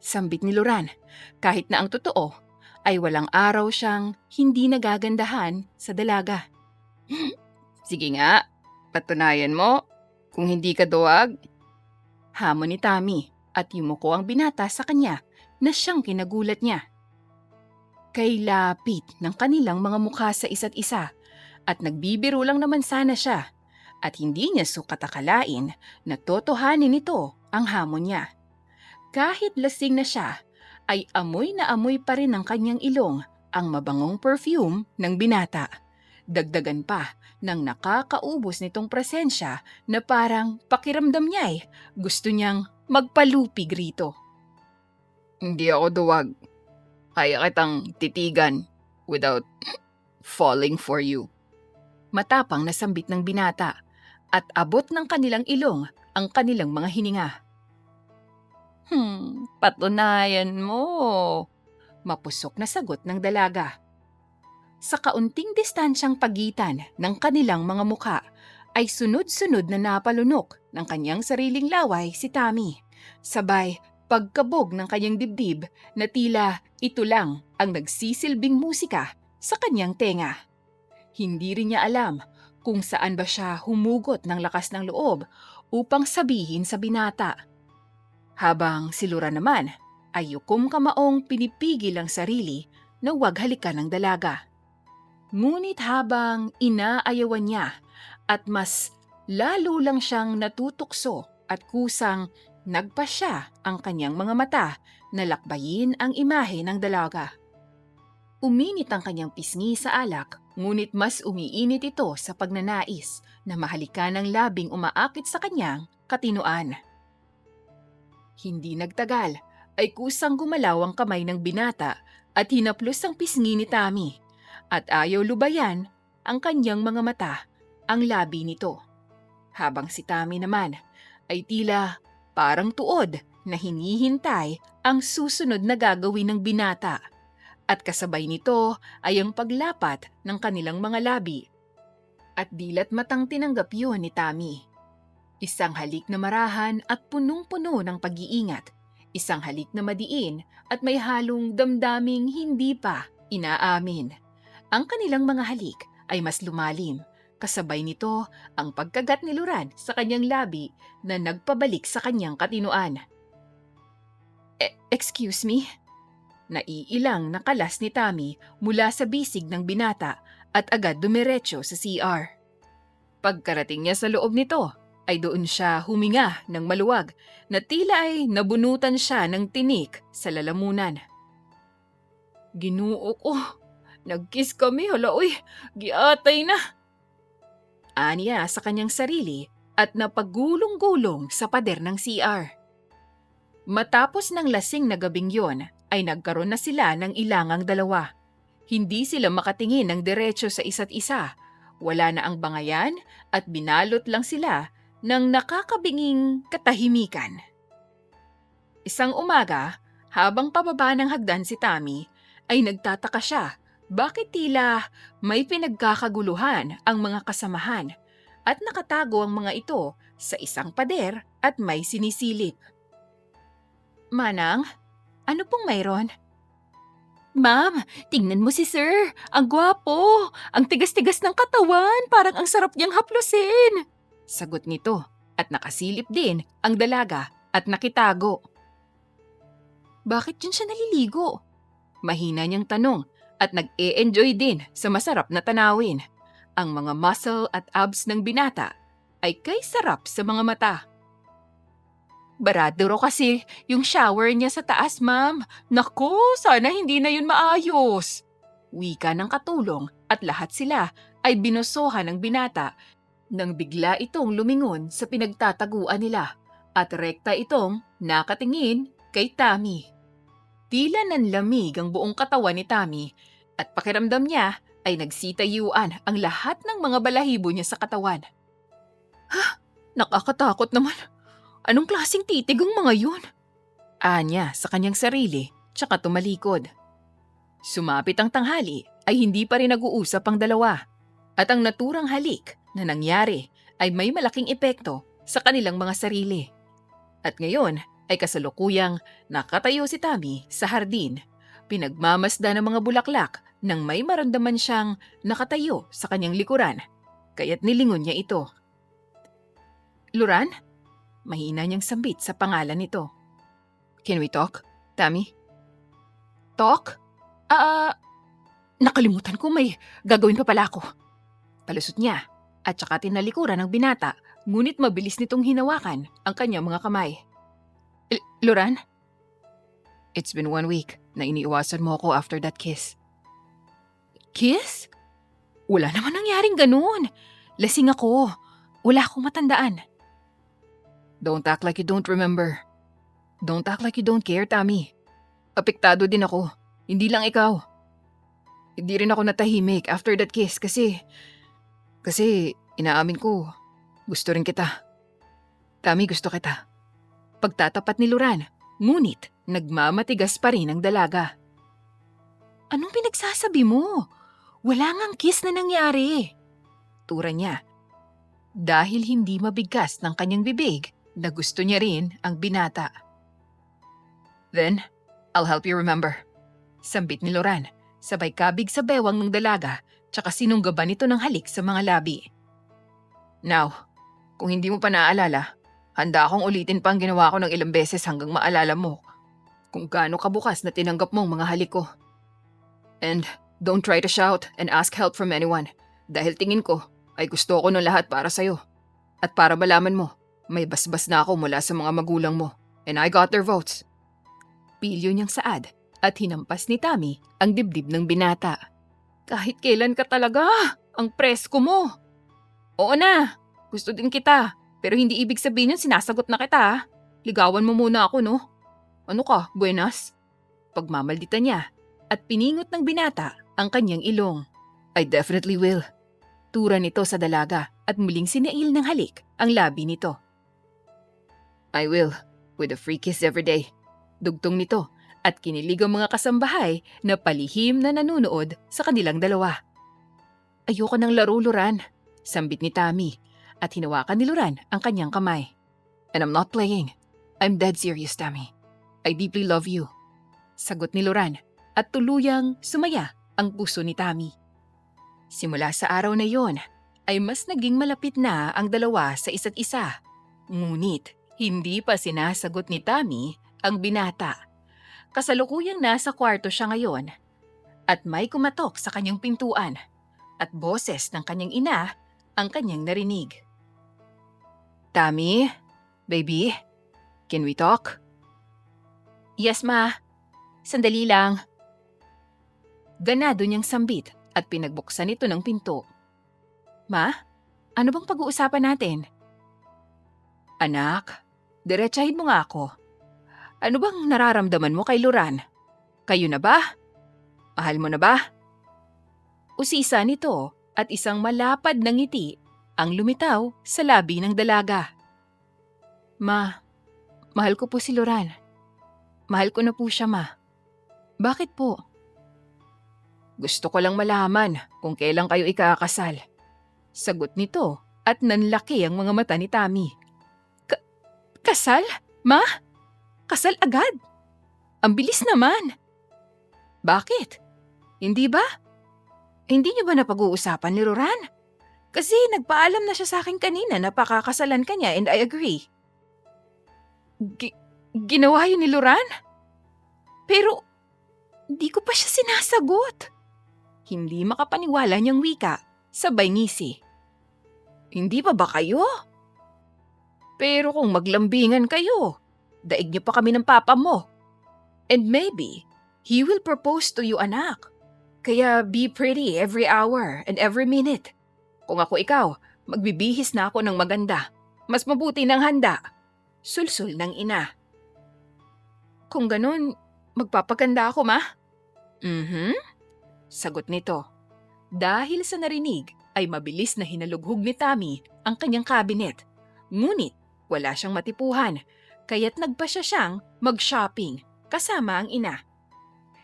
Sambit ni Loran, kahit na ang totoo ay walang araw siyang hindi nagagandahan sa dalaga. Sige nga, patunayan mo kung hindi ka duwag. Hamon ni Tammy at yumuko ang binata sa kanya na siyang kinagulat niya. Kay lapit ng kanilang mga mukha sa isa't isa at nagbibiro lang naman sana siya at hindi niya sukat akalain na totohanin nito ang hamon niya. Kahit lasing na siya, ay amoy na amoy pa rin ng kanyang ilong ang mabangong perfume ng binata. Dagdagan pa ng nakakaubos nitong presensya na parang pakiramdam niya gusto niyang magpalupig rito. Hindi ako duwag. Kaya kitang titigan without falling for you. Matapang na sambit ng binata at abot ng kanilang ilong ang kanilang mga hininga. Patunayan mo. Mapusok na sagot ng dalaga. Sa kaunting distansyang pagitan ng kanilang mga muka ay sunod-sunod na napalunok ng kanyang sariling laway si Tammy. Sabay pagkabog ng kanyang dibdib na tila ito lang ang nagsisilbing musika sa kanyang tenga. Hindi rin niya alam kung saan ba siya humugot ng lakas ng loob upang sabihin sa binata. Habang si Loran naman ay yukom kamaong pinipigil ang sarili na huwag halikan ng dalaga. Ngunit habang inaayawan niya at mas lalo lang siyang natutukso at kusang nagpasya ang kanyang mga mata na lakbayin ang imahe ng dalaga. Uminit ang kanyang pisngi sa alak, ngunit mas umiinit ito sa pagnanais na mahalikan ng labing umaakit sa kanyang katinuan. Hindi nagtagal, ay kusang gumalaw ang kamay ng binata at hinaplos ang pisngi ni Tammy, at ayaw lubayan ang kanyang mga mata, ang labi nito. Habang si Tammy naman ay tila parang tuod na hinihintay ang susunod na gagawin ng binata. At kasabay nito ay ang paglapat ng kanilang mga labi. At dilat matang tinanggap yun ni Tammy. Isang halik na marahan at punong-puno ng pag-iingat. Isang halik na madiin at may halong damdaming hindi pa inaamin. Ang kanilang mga halik ay mas lumalim. Kasabay nito ang pagkagat ni Loran sa kanyang labi na nagpabalik sa kanyang katinuan. Excuse me? Naiilang nakalas ni Tammy mula sa bisig ng binata at agad dumiretso sa CR. Pagkarating niya sa loob nito, ay doon siya huminga ng maluwag na tila ay nabunutan siya ng tinik sa lalamunan. Ginoo ko, nagkiss kami, halaoy, giatay na. Aniya sa kanyang sarili at napagulong-gulong sa pader ng CR. Matapos ng lasing na gabing yon, ay nagkaroon na sila ng ilangang dalawa. Hindi sila makatingin ng diretso sa isa't isa. Wala na ang bangayan at binalot lang sila ng nakakabinging katahimikan. Isang umaga, habang pababa ng hagdan si Tammy, ay nagtataka siya bakit tila may pinagkakaguluhan ang mga kasamahan at nakatago ang mga ito sa isang pader at may sinisilip. Manang, ano pong mayroon? Ma'am, tingnan mo si sir. Ang gwapo. Ang tigas-tigas ng katawan. Parang ang sarap niyang haplusin. Sagot nito at nakasilip din ang dalaga at nakitago. Bakit yun siya naliligo? Mahina niyang tanong at nag-e-enjoy din sa masarap na tanawin. Ang mga muscle at abs ng binata ay kay sarap sa mga mata. Barado raw kasi yung shower niya sa taas, ma'am. Naku, sana hindi na yun maayos. Wika ng katulong at lahat sila ay binusohan ng binata nang bigla itong lumingon sa pinagtataguan nila at rekta itong nakatingin kay Tammy. Tila nanlamig ang buong katawan ni Tammy at pakiramdam niya ay nagsitayuan ang lahat ng mga balahibo niya sa katawan. Ha? Nakakatakot naman. Anong klaseng titig ang mga yun? Anya sa kanyang sarili, tsaka tumalikod. Sumapit ang tanghali ay hindi pa rin nag-uusap ang dalawa. At ang naturang halik na nangyari ay may malaking epekto sa kanilang mga sarili. At ngayon ay kasalukuyang nakatayo si Tammy sa hardin. Pinagmamasda ng mga bulaklak nang may maramdaman siyang nakatayo sa kanyang likuran. Kaya't nilingon niya ito. Loran? Mahina niyang sambit sa pangalan nito. Can we talk, Tammy? Talk? Nakalimutan ko may gagawin pa pala ako. Palusot niya at saka tinalikuran ng binata, ngunit mabilis nitong hinawakan ang kanyang mga kamay. Loran? It's been 1 week na iniiwasan mo ako after that kiss. Kiss? Wala naman nangyaring ganun. Lasing ako. Wala akong matandaan. Don't act like you don't remember. Don't act like you don't care, Tammy. Apektado din ako. Hindi lang ikaw. Hindi rin ako natahimik after that kiss kasi inaamin ko, gusto rin kita. Tammy, gusto kita. Pagtatapat ni Loran, ngunit nagmamatigas pa rin ang dalaga. Anong pinagsasabi mo? Wala ngang kiss na nangyari. Tura niya. Dahil hindi mabigkas ng kanyang bibig, na gusto niya rin ang binata. Then, I'll help you remember. Sambit ni Loran, sabay kabig sa bewang ng dalaga, tsaka sinunggaban nito ng halik sa mga labi. Now, kung hindi mo pa naaalala, handa akong ulitin pa ang ginawa ko ng ilang beses hanggang maalala mo kung gaano kabukas na tinanggap mong mga halik ko. And don't try to shout and ask help from anyone dahil tingin ko ay gusto ko ng lahat para sa'yo. At para malaman mo, may basbas na ako mula sa mga magulang mo and I got their votes. Pilyo niyang saad at hinampas ni Tammy ang dibdib ng binata. Kahit kailan ka talaga, ang presko mo. Oo na, gusto din kita. Pero hindi ibig sabihin yun sinasagot na kita ha. Ligawan mo muna ako no. Ano ka, buenas? Pagmamaldita niya at piningot ng binata ang kanyang ilong. I definitely will. Tura nito sa dalaga at muling sinail ng halik ang labi nito. I will, with a free kiss every day. Dugtong nito at kinilig ang mga kasambahay na palihim na nanunood sa kanilang dalawa. Ayoko ng laro, Luran, sambit ni Tammy at hinawakan ni Luran ang kanyang kamay. And I'm not playing. I'm dead serious, Tammy. I deeply love you. Sagot ni Luran at tuluyang sumaya ang puso ni Tammy. Simula sa araw na yon ay mas naging malapit na ang dalawa sa isa't isa. Ngunit hindi pa sinasagot ni Tammy ang binata. Kasalukuyang nasa kwarto siya ngayon at may kumatok sa kanyang pintuan at boses ng kanyang ina ang kanyang narinig. Tammy, baby, can we talk? Yes, ma. Sandali lang. Ganado niyang sambit at pinagbuksan ito ng pinto. Ma, ano bang pag-uusapan natin? Anak, diretsahin mo nga ako. Ano bang nararamdaman mo kay Luran? Kayo na ba? Mahal mo na ba? Usisa nito at isang malapad na ngiti ang lumitaw sa labi ng dalaga. Ma, mahal ko po si Luran. Mahal ko na po siya, ma. Bakit po? Gusto ko lang malaman kung kailan kayo ikakasal. Sagot nito at nanlaki ang mga mata ni Tammy. Kasal? Ma? Kasal agad? Ang bilis naman. Bakit? Hindi ba? Hindi niyo ba napag-uusapan ni Luran? Kasi nagpaalam na siya sa akin kanina na pakakasalan ka niya and I agree. Ginawa yun ni Luran? Pero hindi ko pa siya sinasagot. Hindi makapaniwala niyang wika, sabay ngisi. Hindi pa ba kayo? Pero kung maglambingan kayo, daig niyo pa kami ng papa mo. And maybe, he will propose to you, anak. Kaya be pretty every hour and every minute. Kung ako ikaw, magbibihis na ako ng maganda. Mas mabuti ng handa. Sulsul ng ina. Kung ganun, magpapaganda ako, ma? Sagot nito. Dahil sa narinig, ay mabilis na hinalughog ni Tammy ang kanyang kabinet. Ngunit wala siyang matipuhan, kaya't nagpasya siyang mag-shopping kasama ang ina.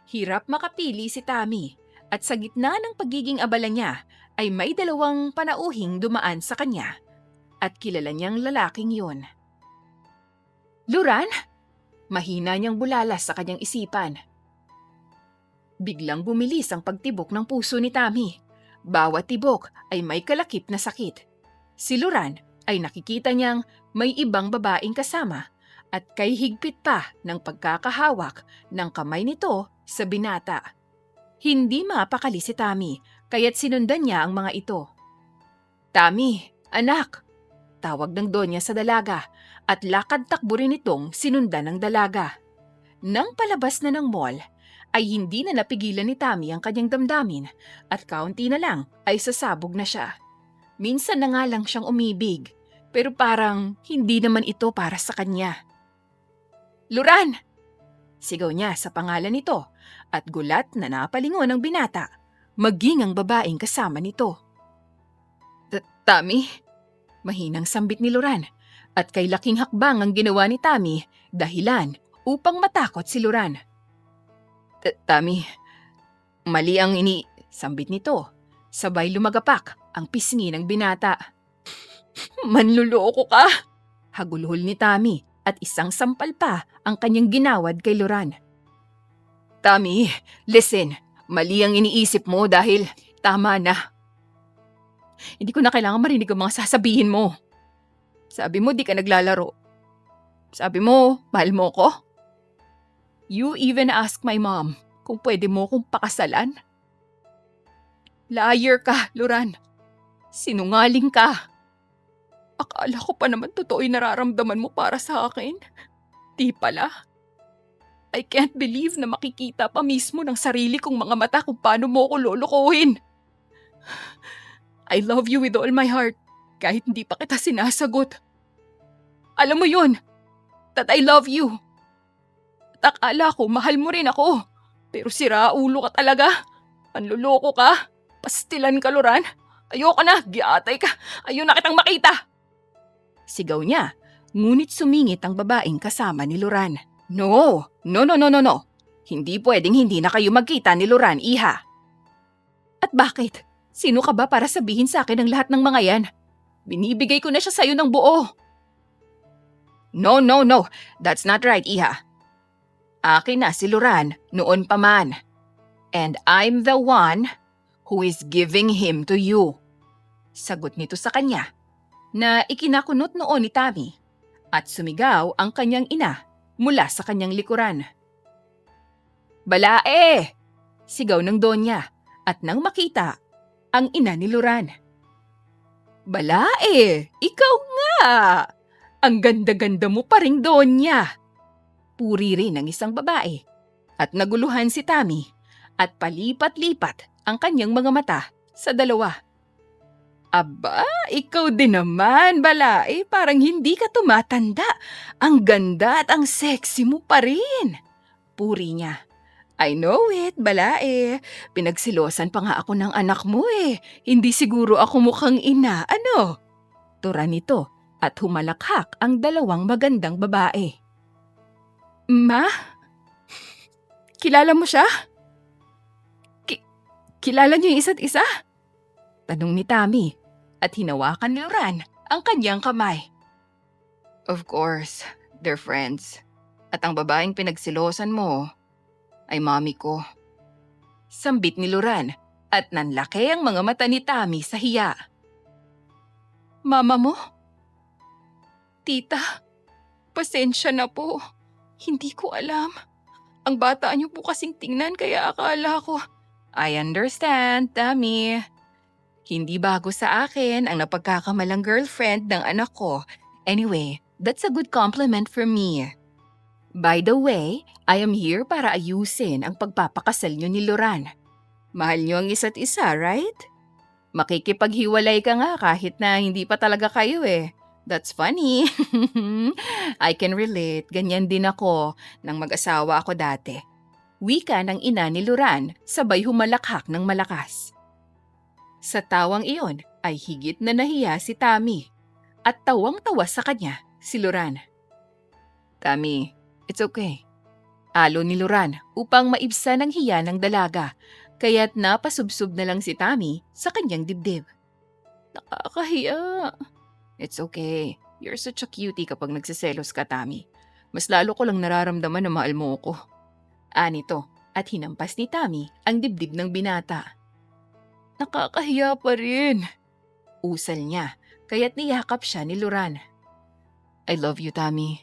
Hirap makapili si Tammy at sa gitna ng pagiging abala niya ay may dalawang panauhing dumaan sa kanya at kilala niyang lalaking yun. Luran? Mahina niyang bulalas sa kanyang isipan. Biglang bumilis ang pagtibok ng puso ni Tammy. Bawat tibok ay may kalakip na sakit. Si Luran ay nakikita niyang may ibang babaeng kasama at kay higpit pa ng pagkakahawak ng kamay nito sa binata. Hindi mapakali si Tammy kaya't sinundan niya ang mga ito. Tammy, anak! Tawag ng donya sa dalaga at lakad takbo rin itong sinundan ng dalaga. Nang palabas na ng mall, ay hindi na napigilan ni Tammy ang kanyang damdamin at kaunti na lang ay sasabog na siya. Minsan na nga lang siyang umibig, pero parang hindi naman ito para sa kanya. Luran! Sigaw niya sa pangalan nito at gulat na napalingon ang binata, maging ang babaeng kasama nito. Tammy? Mahinang sambit ni Luran at kay laking hakbang ang ginawa ni Tammy dahilan upang matakot si Luran. Tammy, mali ang sambit nito. Sabay lumagapak ang pisngi ng binata. Manluloko ka! Hagulhol ni Tammy at isang sampal pa ang kanyang ginawad kay Luran. Tammy, listen. Mali ang iniisip mo dahil tama na. Hindi ko na kailangan marinig ang mga sasabihin mo. Sabi mo di ka naglalaro. Sabi mo, mahal mo ko? You even ask my mom kung pwede mo kong pakasalan? Liar ka, Luran. Sinungaling ka. Akala ko pa naman totoo yung nararamdaman mo para sa akin. Di pala. I can't believe na makikita pa mismo ng sarili kong mga mata kung paano mo ko lolokohin. I love you with all my heart, kahit hindi pa kita sinasagot. Alam mo yun, that I love you. At akala ko mahal mo rin ako. Pero siraulo ka talaga. Panluloko ka. Pastilan ka, Loran. Ayoko na, giatay ka. Ayaw na kitang makita. Sigaw niya, ngunit sumingit ang babaeng kasama ni Loran. No. Hindi pwedeng hindi na kayo magkita ni Loran, iha. At bakit? Sino ka ba para sabihin sa akin ang lahat ng mga yan? Binibigay ko na siya sa'yo ng buo. No. That's not right, iha. Akin na si Loran noon pa man. And I'm the one who is giving him to you. Sagot nito sa kanya na ikinakunot noon ni Tammy at sumigaw ang kanyang ina mula sa kanyang likuran. Balae! Sigaw ng Donya at nang makita ang ina ni Loran. Balae! Ikaw nga! Ang ganda-ganda mo pa ring Donya! Puri rin ng isang babae at naguluhan si Tammy at palipat-lipat ang kanyang mga mata sa dalawa. Aba, ikaw din naman, Balae. Parang hindi ka tumatanda. Ang ganda at ang sexy mo pa rin. Puri niya. I know it, Balae. Pinagsilosan pa nga ako ng anak mo eh. Hindi siguro ako mukhang ina, ano? Tura nito at humalakhak ang dalawang magandang babae. Ma? Kilala mo siya? Kilala niyo yung isa't isa? Tanong ni Tammy at hinawakan ni Loran ang kanyang kamay. Of course, they're friends. At ang babaeng pinagsilosan mo ay mami ko. Sambit ni Loran at nanlaki ang mga mata ni Tammy sa hiya. Mama mo? Tita, pasensya na po. Hindi ko alam. Ang bata niyo po kasing tingnan kaya akala ko. I understand, Tammy. Hindi bago sa akin ang napagkakamalang girlfriend ng anak ko. Anyway, that's a good compliment for me. By the way, I am here para ayusin ang pagpapakasal niyo ni Loran. Mahal niyo ang isa't isa, right? Makikipaghiwalay ka nga kahit na hindi pa talaga kayo eh. That's funny. I can relate. Ganyan din ako nang mag-asawa ako dati. Wika ng ina ni Loran sabay humalakhak ng malakas. Sa tawang iyon ay higit na nahiya si Tammy at tawang-tawa sa kanya si Loran. Tammy, it's okay. Alo ni Loran upang maibsan ang hiya ng dalaga kaya't napasubsob na lang si Tammy sa kanyang dibdib. Nakakahiya. It's okay. You're such a cutie kapag nagsiselos ka, Tammy. Mas lalo ko lang nararamdaman na mahal mo ko. Anito at hinampas ni Tammy ang dibdib ng binata. Nakakahiya pa rin. Usal niya kaya't niyakap siya ni Loran. I love you, Tammy.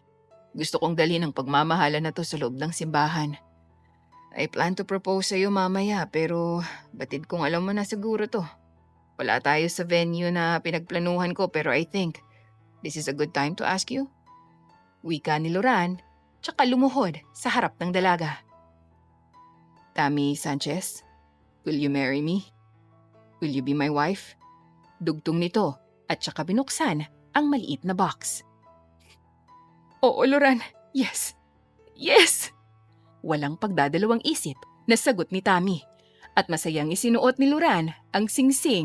Gusto kong dalhin ang pagmamahalan na to sa loob ng simbahan. I plan to propose sa'yo mamaya pero batid kong alam mo na siguro to. Wala tayo sa venue na pinagplanuhan ko pero I think this is a good time to ask you. Wika ni Loran, tsaka lumuhod sa harap ng dalaga. Tammy Sanchez, will you marry me? Will you be my wife? Dugtong nito at tsaka binuksan ang maliit na box. Oo, Loran. Yes. Yes! Walang pagdadalawang isip na sagot ni Tammy at masayang isinuot ni Loran ang singsing